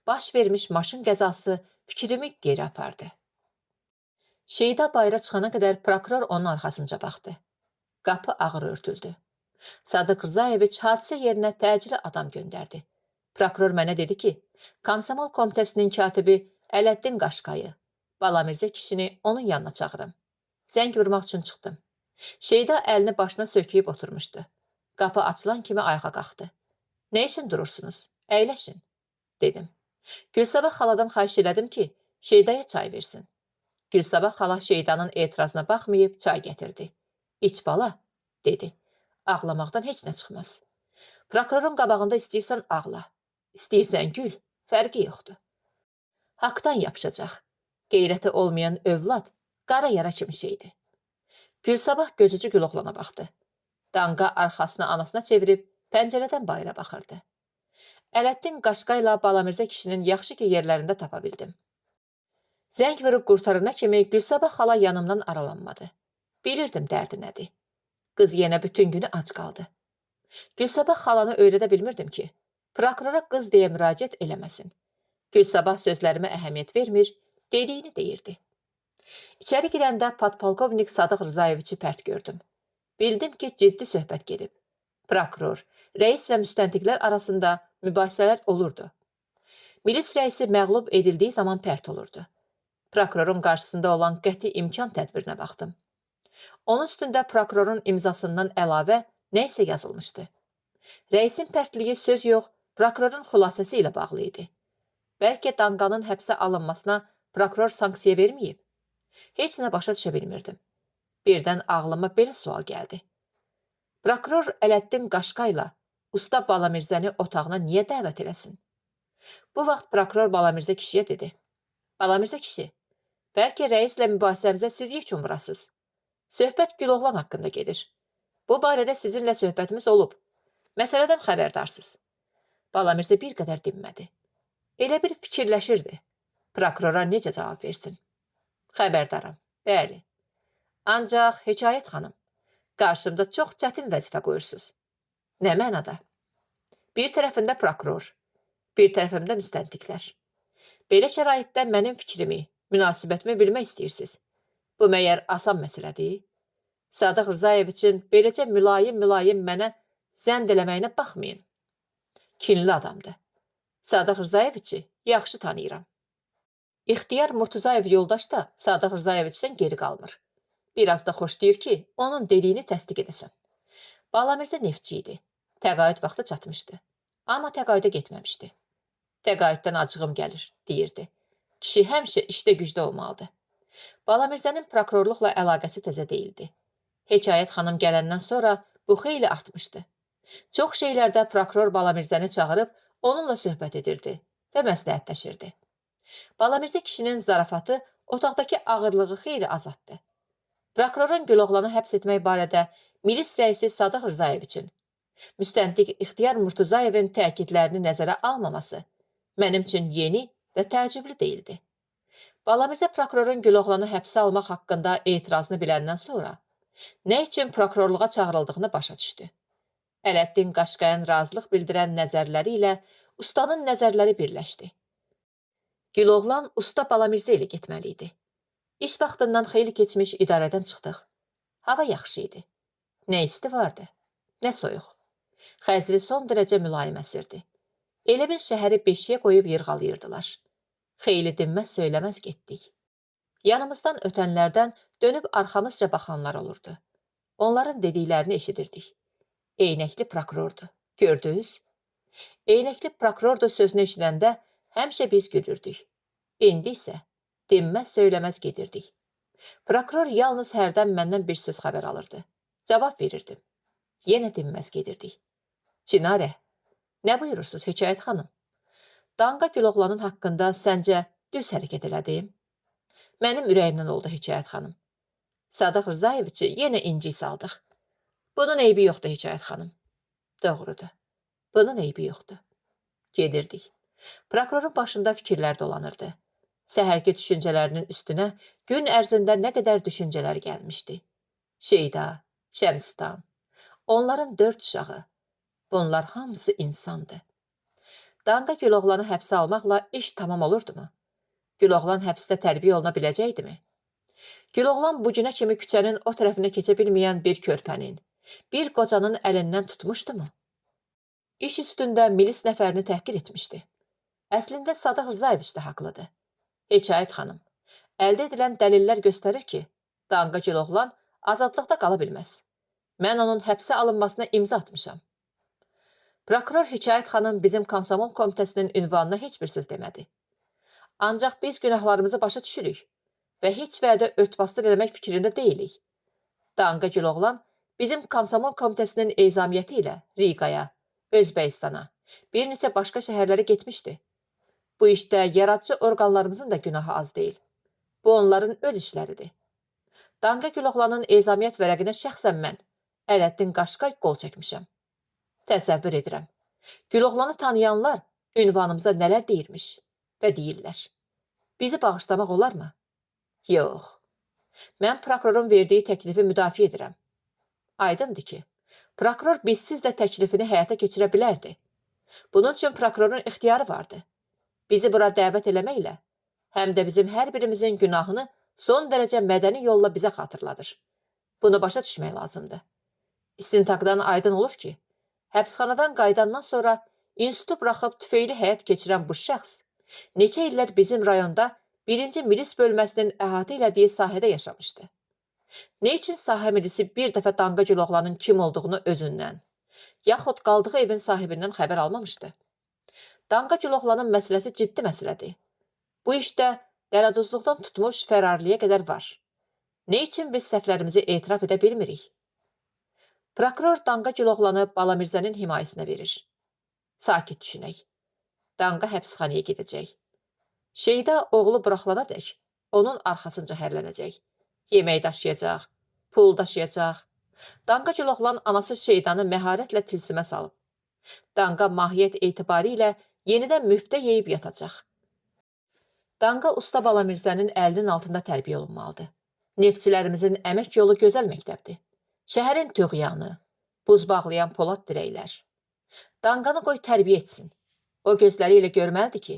A: baş vermiş maşın qəzası fikrimi geri apardı. Şeyda bayıra çıxana qədər prokuror onun arxasınca baxdı. Qapı ağır örtüldü. Sadıq Rzayeviç hadisə yerinə təcili adam göndərdi. Prokuror mənə dedi ki, Komsomol komitəsinin katibi Ələddin Qaşqayı, Balamirzə kişini onun yanına çağırım. Zəng vurmaq üçün çıxdım. Şeyda əlini başına söküyüb oturmuşdu. Qapı açılan kimi ayağa qalxdı. Nə üçün durursunuz? Əyləşin, dedim. Gülsabah xaladan xahiş elədim ki, Şeydaya çay versin. Gülsabah xala Şeydanın etirazına baxmayıb çay gətirdi. İç bala, dedi. Ağlamaqdan heç nə çıxmaz. Prokurorun qabağında istəyirsən ağla, istəyirsən gül, fərqi yoxdur. Haqdan yapışacaq. Qeyrəti olmayan övlad qara yara kimi şeydir. Gülsabah gözücü Güloğlana baxdı. Danqa arxasını anasına çevirib pəncərədən bayıra baxırdı. Ələddin Qaşqayla Balamirzə kişinin yaxşı ki yerlərində tapa bildim. Zəng vurub qurtarana kimi Gülsabah xala yanımdan aralanmadı. Bilirdim dərdi nədir. Qız yenə bütün günü ac qaldı. Gülsabah xalanı öyrədə bilmirdim ki, prokurora qız deyə müraciət eləməsin. Gülsabah sözlərimə əhəmiyyət vermir, dediyini deyirdi. İçəri girəndə podpolkovnik Sadıq Rzayeviçi pərt gördüm. Bildim ki, ciddi söhbət gedib. Prokuror, rəis və müstəntiqlər arasında mübahisələr olurdu. Milis rəisi məğlub edildiyi zaman pərt olurdu. Prokurorun qarşısında olan qəti imkan tədbirinə baxdım. Onun üstündə prokurorun imzasından əlavə nə isə yazılmışdı. Rəisin pərtliyi söz yox, prokurorun xülasəsi ilə bağlı idi. Bəlkə Danqanın həbsə alınmasına prokuror sanksiya verməyib? Heç nə başa düşə bilmirdim. Birdən ağlıma belə sual gəldi. Prokuror Ələddin Qaşqayla usta Balamirzəni otağına niyə dəvət eləsin? Bu vaxt prokuror Balamirzə kişiyə dedi. Balamirzə kişi, bəlkə rəislə mübahisəmizə siz yekun vurasınız. Söhbət Güloğlan haqqında gedir. Bu barədə sizinlə söhbətimiz olub. Məsələdən xəbərdarsınız. Balamirzə bir qədər dinmədi. Elə bir fikirləşirdi. Prokurora necə cavab versin? Xəbərdaram, bəli. Ancaq Hekayət xanım, qarşımda çox çətin vəzifə qoyursunuz. Nə mənada? Bir tərəfində prokuror, bir tərəfimdə müstəntiqlər. Belə şəraitdə mənim fikrimi, münasibətimi bilmək istəyirsiniz. Bu məyər asan məsələdir? Sadıq Rzayeviçin beləcə mülayim mənə zənd eləməyinə baxmayın. Kinli adamdır. Sadıq Rzayeviçi yaxşı tanıyıram. İxtiyar Murtuzayev yoldaş da Sadıq Rzayeviçdən geri qalmır. Biraz da xoşlayır ki, onun dediyini təsdiq edəsən. Balamirzə neftçi idi. Təqaüd vaxtı çatmışdı. Amma təqaüdə getməmişdi. Təqaüddən acığım gəlir, deyirdi. Kişi həmişə işdə gücdə olmalıdır. Balamirzənin prokurorluqla əlaqəsi təzə deyildi. Hekayət xanım gələndən sonra bu xeyli artmışdı. Çox şeylərdə prokuror Balamirzəni çağırıb onunla söhbət edirdi və məsləhətləşirdi. Balamirzə kişinin zarafatı otaqdakı ağırlığı xeyli azaltdı. Prokurorun Güloğlanı həbs etmək barədə milis rəisi Sadıq Rzayeviçin, müstəntiq İxtiyar Murtuzayevin təkidlərini nəzərə almaması mənim üçün yeni və təəccüblü deyildi. Balamirzə prokurorun Güloğlanı həbsə almaq haqqında etirazını biləndən sonra nə üçün prokurorluğa çağırıldığını başa düşdü. Ələddin Qaşqayın razılıq bildirən nəzərləri ilə ustanın nəzərləri birləşdi. Güloğlan usta Balamirzə ilə getməli idi. İş vaxtından xeyli keçmiş idarədən çıxdıq. Hava yaxşı idi. Nə isti vardı, nə soyuq. Xəzri son dərəcə mülayim əsirdi. Elə bir şəhəri beşiyə qoyub yırğalayırdılar. Xeyli dinməz söyləməz getdik. Yanımızdan ötənlərdən dönüb arxamızca baxanlar olurdu. Onların dediklərini eşidirdik. Eynəkli prokurordu, gördünüz? Eynəkli prokurordu sözünü eşidəndə həmişə biz gülürdük. İndi isə dinməz söyləməz gedirdik. Prokuror yalnız hərdən məndən bir söz xəbər alırdı. Cavab verirdim. Yenə dinməz gedirdik. Çinarə, nə buyurursunuz Hekayət xanım? Danqa Güloğlanın haqqında səncə düz hərəkət elədim? Mənim ürəyimdən oldu Hekayət xanım. Sadıq Rzayeviçi yenə incik saldıq. Bunun eybi yoxdur Hekayət xanım. Doğrudur. Bunun eybi yoxdur. Gedirdik. Prokurorun başında fikirlər dolanırdı. Səhərki düşüncələrinin üstünə gün ərzində nə qədər düşüncələr gəlmişdi. Şeyda, Şəmstan, onların 4 uşağı. Bunlar hamısı insandı. Danqa Güloğlanı həbsə almaqla iş tamam olurdumu? Güloğlan həbsdə tərbiyə oluna biləcəkdimi? Güloğlan bu günə kimi küçənin o tərəfinə keçə bilməyən bir körpənin, bir qocanın əlindən tutmuşdumu? İş üstündə milis nəfərini təhqir etmişdi. Əslində Sadıq Rzayeviç də haqlıdır. Hekayət xanım, əldə edilən dəlillər göstərir ki, Danqa Güloğlan azadlıqda qala bilməz. Mən onun həbsə alınmasına imza atmışam. Prokuror Hekayət xanım bizim Komsomol komitəsinin ünvanına heç bir söz demədi. Ancaq biz günahlarımızı başa düşürük və heç vədə örtbasdır eləmək fikrində deyilik. Danqa Güloğlan bizim Komsomol komitəsinin ezamiyyəti ilə Riqaya, Özbəkistana, bir neçə başqa şəhərlərə getmişdi. Bu işdə yaradıcı orqanlarımızın da günahı az deyil. Bu onların öz işləridir. Danqa Güloğlanın ezamiyyət vərəqinə şəxsən mən, Ələddin Qaşqay qol çəkmişəm. Təsəvvür edirəm. Güloğlanı tanıyanlar ünvanımıza nələr deyirmiş və deyirlər. Bizi bağışlamaq olarmı? Yox. Mən prokurorun verdiyi təklifi müdafiə edirəm. Aydındır ki, prokuror bizsiz də təklifini həyata keçirə bilərdi. Bunun üçün prokurorun ixtiyarı vardı. Bizi bura dəvət eləməklə, həm də bizim hər birimizin günahını son dərəcə mədəni yolla bizə xatırladır. Bunu başa düşmək lazımdır. İstintaqdan aydın olur ki, həbsxanadan qayıdandan sonra institutu buraxıb tüfeyli həyat keçirən bu şəxs neçə illər bizim rayonda 1-ci milis bölməsinin əhatə elədiyi sahədə yaşamışdı. Nə üçün sahə milisi bir dəfə Danqa Güloğlanın kim olduğunu özündən, yaxud qaldığı evin sahibindən xəbər almamışdı? Danqa Güloğlanın məsələsi ciddi məsələdir. Bu işdə Dələduzluqdan tutmuş fərarliyə qədər var. Ne üçün biz səhvlərimizi etiraf edə bilmirik? Prokuror Danqa Güloğlanı Balamirzənin himayəsinə verir. Sakit düşünək. Danqa həbsxanaya gedəcək. Şeyda oğlu buraxılana dək onun arxasınca hərlənəcək. Yemək daşıyacaq, pul daşıyacaq. Danqa Güloğlan anası Şeydanı məharətlə tilsimə salıb. Danqa mahiyyət etibarı ilə yenidən müftə yeyib yatacaq. Danqa usta Balamirzənin əlinin altında tərbiyə olunmalıdır. Neftçilərimizin əmək yolu gözəl məktəbdir. Şəhərin tüğyanı, buz bağlayan polad dirəklər. Danqanı qoy tərbiyə etsin. O gözləri ilə görməlidir ki,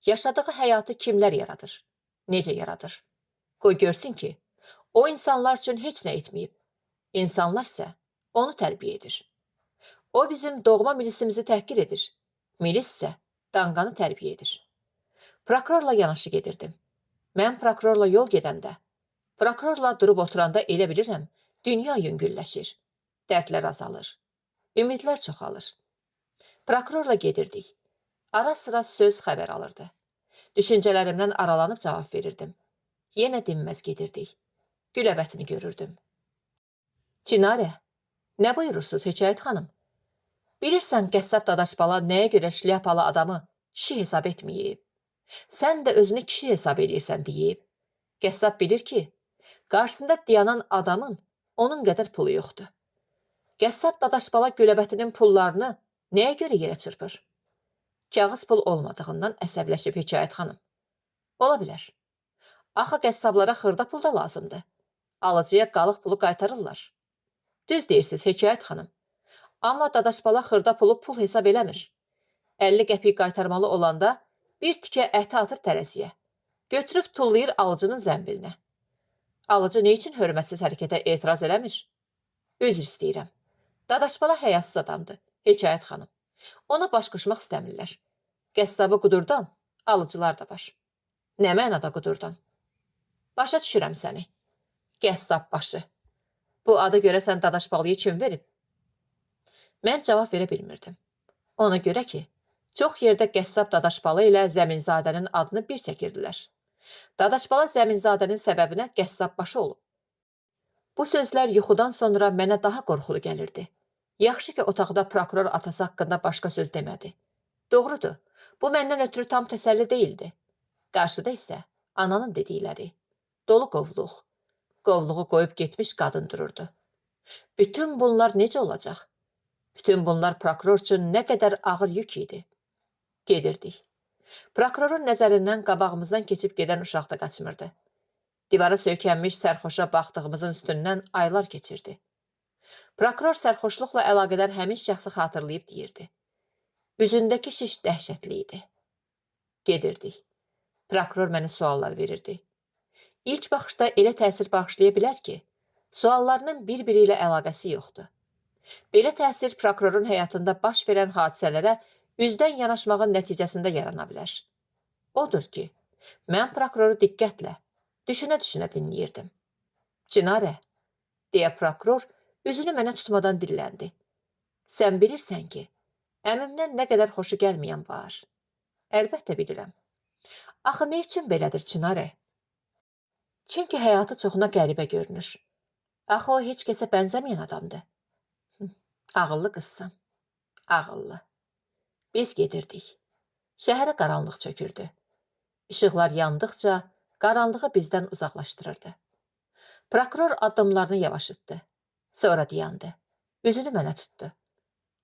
A: yaşadığı həyatı kimlər yaradır, necə yaradır. Qoy görsün ki, o insanlar üçün heç nə etməyib. İnsanlar isə onu tərbiyə edir. O bizim doğma milisimizi təhqir edir. Milis isə Danqanı tərbiyə edir. Prokurorla yanaşı gedirdim. Mən prokurorla yol gedəndə, prokurorla durub oturanda elə bilirəm, dünya yüngülləşir, dərdlər azalır, ümidlər çoxalır. Prokurorla gedirdik. Ara sıra söz xəbər alırdı. Düşüncələrimdən aralanıb cavab verirdim. Yenə dinməz gedirdik. Güləbətini görürdüm. Çinarə, nə buyurursunuz Hekayət xanım? Bilirsən qəssab Dadaşbala nəyə görə şlyapalı adamı kişi hesab etməyib? Sən də özünü kişi hesab edirsən deyib. Qəssab bilir ki, qarşısında dayanan adamın onun qədər pulu yoxdur. Qəssab Dadaşbala Güləbətinin pullarını nəyə görə yerə çırpır? Kağız pul olmadığından əsəbləşib Hekayət xanım. Ola bilər. Axı qəssablara xırda pul da lazımdır. Alıcıya qalıq pulu qaytarırlar. Düz deyirsiniz Hekayət xanım. Amma Dadaşbala xırda pulu pul hesab eləmir. 50 qəpik qaytarmalı olanda bir tikə əti atır tərəziyə. Götürüb tullayır alıcının zəmbilinə. Alıcı nə üçün hörmətsiz hərəkətə etiraz eləmir? Üzr istəyirəm. Dadaşbala həyasız adamdır, Hekayət xanım. Ona baş qoşmaq istəmirlər. Qəssabı qudurdan alıcılar da var. Nə mənada qudurdan? Başa düşürəm səni. Qəssab başı. Bu adı görəsən Dadaşbalıya kim verib? Mən cavab verə bilmirdim. Ona görə ki, çox yerdə qəssab Dadaşbalı ilə Zəminzadənin adını bir çəkirdilər. Dadaşbala Zəminzadənin səbəbinə qəssab başı olub. Bu sözlər yuxudan sonra mənə daha qorxulu gəlirdi. Yaxşı ki, otaqda prokuror atası haqqında başqa söz demədi. Doğrudur, bu məndən ötürü tam təsəlli deyildi. Qarşıda isə ananın dedikləri, dolu qovluq, qovluğu qoyub getmiş qadın dururdu. Bütün bunlar necə olacaq? Bütün bunlar prokuror üçün nə qədər ağır yük idi. Gedirdik. Prokurorun nəzərindən qabağımızdan keçib gedən uşaq da qaçmırdı. Divara söykənmiş sərxoşa baxdığımızın üstündən aylar keçirdi. Prokuror sərxoşluqla əlaqədar həmin şəxsi xatırlayıb deyirdi. Üzündəki şiş dəhşətli idi. Gedirdik. Prokuror mənə suallar verirdi. İlk baxışda elə təsir bağışlaya bilər ki, suallarının bir-biri ilə əlaqəsi yoxdur. Belə təsir prokurorun həyatında baş verən hadisələrə üzdən yanaşmağın nəticəsində yarana bilər. Odur ki, mən prokuroru diqqətlə, düşünə-düşünə dinləyirdim. Çinarə, deyə prokuror üzünü mənə tutmadan dilləndi. Sən bilirsən ki, əmimdən nə qədər xoşu gəlməyən var. Əlbəttə bilirəm. Axı nə üçün belədir Çinarə? Çünki həyatı çoxuna qəribə görünür. Axı o heç kəsə bənzəməyən adamdır. Ağıllı qızsan. Ağıllı. Biz gedirdik. Şəhərə qaranlıq çökürdü. İşıqlar yandıqca qaranlığı bizdən uzaqlaşdırırdı. Prokuror addımlarını yavaşıtdı. Sonra dayandı. Üzünü mənə tutdu.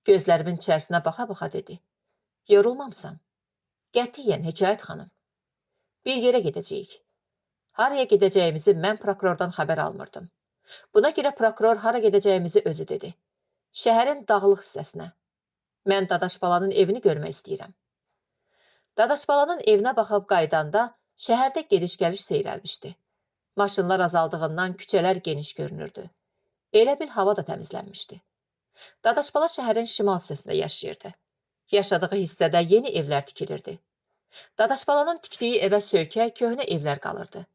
A: Gözlərimin içərisinə baxa-baxa dedi. Yorulmamsan. Qətiyyən Hekayət xanım. Bir yerə gedəcəyik. Haraya gedəcəyimizi mən prokurordan xəbər almırdım. Buna görə prokuror hara gedəcəyimizi özü dedi. Şəhərin dağlıq hissəsinə. Mən Dadaşbalanın evini görmək istəyirəm. Dadaşbalanın evinə baxıb qaydanda şəhərdə gediş-gəliş seyrəlmişdi. Maşınlar azaldığından küçələr geniş görünürdü. Elə bil hava da təmizlənmişdi. Dadaşbala şəhərin şimal hissəsində yaşayırdı. Yaşadığı hissədə yeni evlər tikilirdi. Dadaşbalanın tikdiyi evə söykək köhnə evlər qalırdı.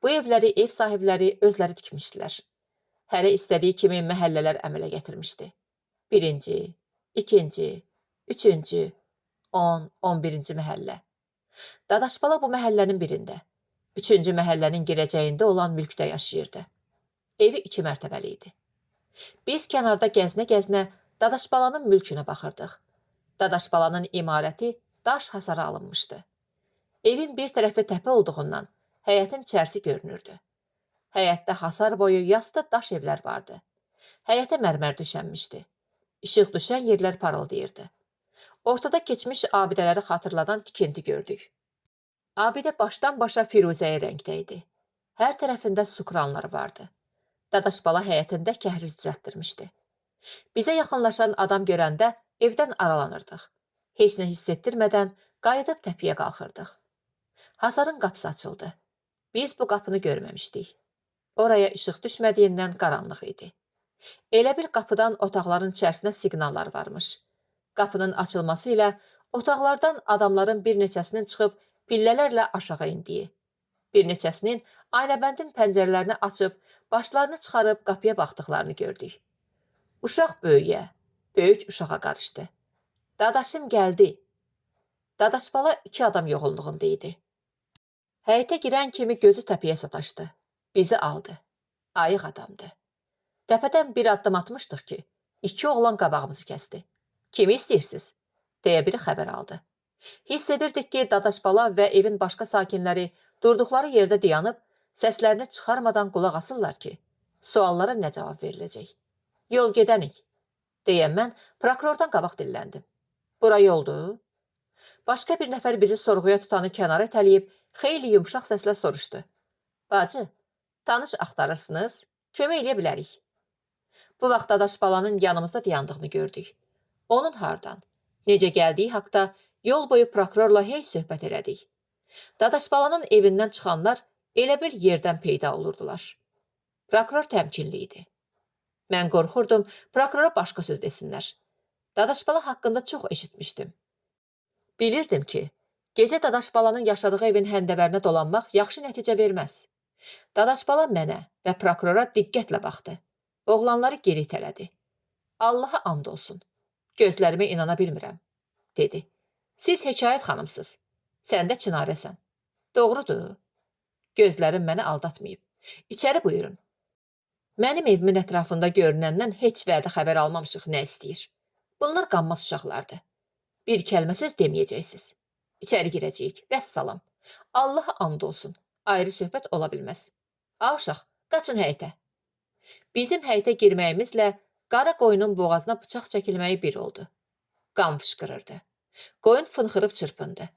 A: Bu evləri ev sahibləri özləri tikmişdilər. Hərə istədiyi kimi məhəllələr əmələ gətirmişdi. 1-ci, 2-ci, 3-cü, 10, 11-ci məhəllə. Dadaşbala bu məhəllənin birində. 3-cü məhəllənin girəcəyində olan mülkdə yaşayırdı. Evi 2 mərtəbəli idi. Biz kənarda gəzinə-gəzinə Dadaşbalanın mülkünə baxırdıq. Dadaşbalanın imarəti daş hasara alınmışdı. Evin bir tərəfi təpə olduğundan həyətin içərisi görünürdü. Həyətdə hasar boyu yastı daş evlər vardı. Həyətə mərmər düşənmişdi. İşıq düşən yerlər parıldayırdı. Ortada keçmiş abidələri xatırladan tikinti gördük. Abidə başdan başa firuzəyi rəngdə idi. Hər tərəfində sukranlar vardı. Dadaşbala həyətində kəhriz düzəltdirmişdi. Bizə yaxınlaşan adam görəndə evdən aralanırdıq. Heç nə hiss etdirmədən qayıdıb təpiyə qalxırdıq. Hasarın qapısı açıldı. Biz bu qapını görməmişdik. Oraya işıq düşmədiyindən qaranlıq idi. Elə bil qapıdan otaqların içərisinə siqnallar varmış. Qapının açılması ilə otaqlardan adamların bir neçəsinin çıxıb pillələrlə aşağı indiyi, bir neçəsinin aynabəndin pəncərələrini açıb başlarını çıxarıb qapıya baxdıqlarını gördük. Uşaq böyüyə, böyük uşağa qarışdı. Dadaşım gəldi. Dadaşbala 2 adam yoğunluğunda idi. Həyətə girən kimi gözü təpiyə sataşdı. Bizi aldı. Ayıq adamdı. Təpədən bir addım atmışdıq ki, 2 oğlan qabağımızı kəsdi. Kimi istəyirsiniz? Deyə biri xəbər aldı. Hiss edirdik ki, Dadaşbala və evin başqa sakinləri durduqları yerdə dayanıb, səslərini çıxarmadan qulaq asırlar ki, suallara nə cavab veriləcək. Yol gedənik, deyən mən prokurordan qabaq dilləndim. Bura yoldur? Başqa bir nəfər bizi sorğuya tutanı kənara itələyib, xeyli yumşaq səslə soruşdu. Bacı, tanış axtarırsınız, kömək eləyə bilərik. Bu vaxt Dadaşbalanın yanımızda dayandığını gördük. Onun hardan, necə gəldiyi haqda yol boyu prokurorla hey söhbət elədik. Dadaşbalanın evindən çıxanlar elə bil yerdən peyda olurdular. Prokuror təmkinli idi. Mən qorxurdum, prokurora başqa söz desinlər. Dadaşbala haqqında çox eşitmişdim. Bilirdim ki, gecə Dadaşbalanın yaşadığı evin həndəvərinə dolanmaq yaxşı nəticə verməz. Dadaşbala mənə və prokurora diqqətlə baxdı. Oğlanları geri itələdi. Allaha and olsun, gözlərimə inana bilmirəm, dedi. Siz Hekayət xanımsınız, sən də Çinarəsən. Doğrudur. Gözlərim məni aldatmayıb. İçəri buyurun. Mənim evimin ətrafında görünəndən heç vədə xəbər almamışıq nə istəyir. Bunlar qanmaz uşaqlardır. Bir kəlmə söz deməyəcəksiniz. İçəri girəcəyik, vəssalam. Allaha and olsun, ayrı söhbət ola bilməz. Uşaq, qaçın həyətə. Bizim həyətə girməyimizlə qara qoyunun boğazına bıçaq çəkilməyi bir oldu. Qan fışqırırdı. Qoyun fınxırıb çırpındı.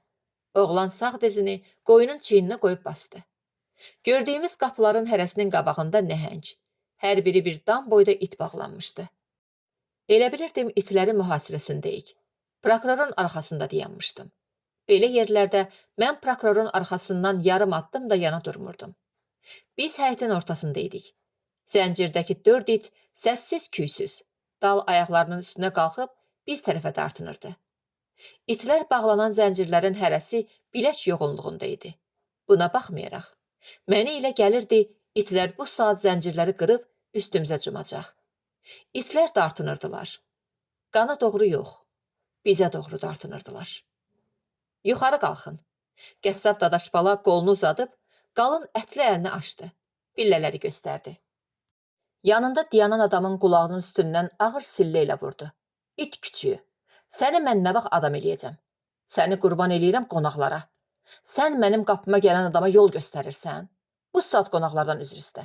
A: Oğlan sağ dizini qoyunun çiyninə qoyub bastı. Gördüyümüz qapıların hərəsinin qabağında nəhəng, hər biri bir dam boyda it bağlanmışdı. Elə bilirdim itlərin mühasirəsindəyik. Prokurorun arxasında dayanmışdım. Belə yerlərdə mən prokurorun arxasından yarım addım da yana durmurdum. Biz həyətin ortasındaydık. Zəncirdəki 4 it səssiz küysüz, dal ayaqlarının üstünə qalxıb biz tərəfə dartınırdı. İtlər bağlanan zəncirlərin hərəsi bilək yoğunluğunda idi. Buna baxmayaraq, mənə elə gəlirdi, itlər bu saat zəncirləri qırıb üstümüzə cumacaq. İtlər dartınırdılar. Qana doğru yox, bizə doğru dartınırdılar. Yuxarı qalxın. Qəssab Dadaşbala qolunu uzadıb, qalın ətli əlini açdı. Pillələri göstərdi. Yanında dayanan adamın qulağının üstündən ağır sillə ilə vurdu. İt küçüyü, səni mən nə vaxt adam eləyəcəm? Səni qurban eləyirəm qonaqlara. Sən mənim qapıma gələn adama yol göstərirsən. Bu saat qonaqlardan üzr istə.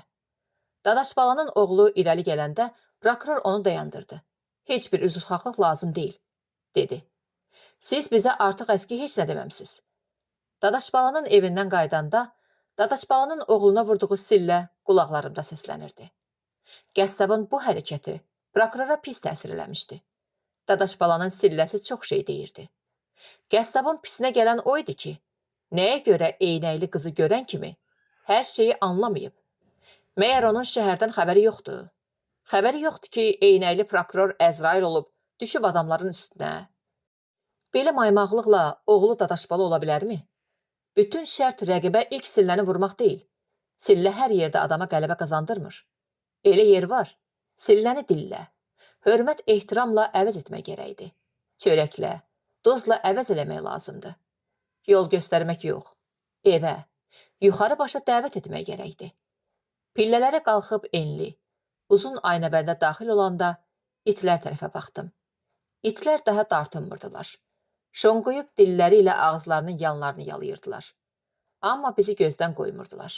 A: Dadaşbalanın oğlu irəli gələndə prokuror onu dayandırdı. Heç bir üzrxahlıq lazım deyil, dedi. Siz bizə artıq əski heç nə deməmsiz. Dadaşbalanın evindən qaydanda, Dadaşbalanın oğluna vurduğu sillə qulaqlarımda səslənirdi. Qəssabın bu hərəkəti prokurora pis təsir eləmişdi. Dadaşbalanın silləsi çox şey deyirdi. Qəssabın pisinə gələn o idi ki, nəyə görə eynəkli qızı görən kimi hər şeyi anlamayıb. Məyər onun şəhərdən xəbəri yoxdur? Xəbəri yoxdur ki, eynəkli prokuror Əzrail olub, düşüb adamların üstünə. Belə maymaqlıqla oğlu Dadaşbala ola bilərmi? Bütün şərt rəqibə ilk silləni vurmaq deyil. Sillə hər yerdə adama qələbə qazandırmır. Elə yer var, silləni dillə, hörmət ehtiramla əvəz etmək gərəkdir. Çörəklə, dozla əvəz eləmək lazımdır. Yol göstərmək yox, evə, Yuxarı başa dəvət etmək gərəkdir. Pillələri qalxıb enli, uzun aynəbəndə daxil olanda itlər tərəfə baxdım. İtlər daha dartınmırdılar. Şonquyub dilləri ilə ağızlarının yanlarını yalayırdılar. Amma bizi gözdən qoymurdular.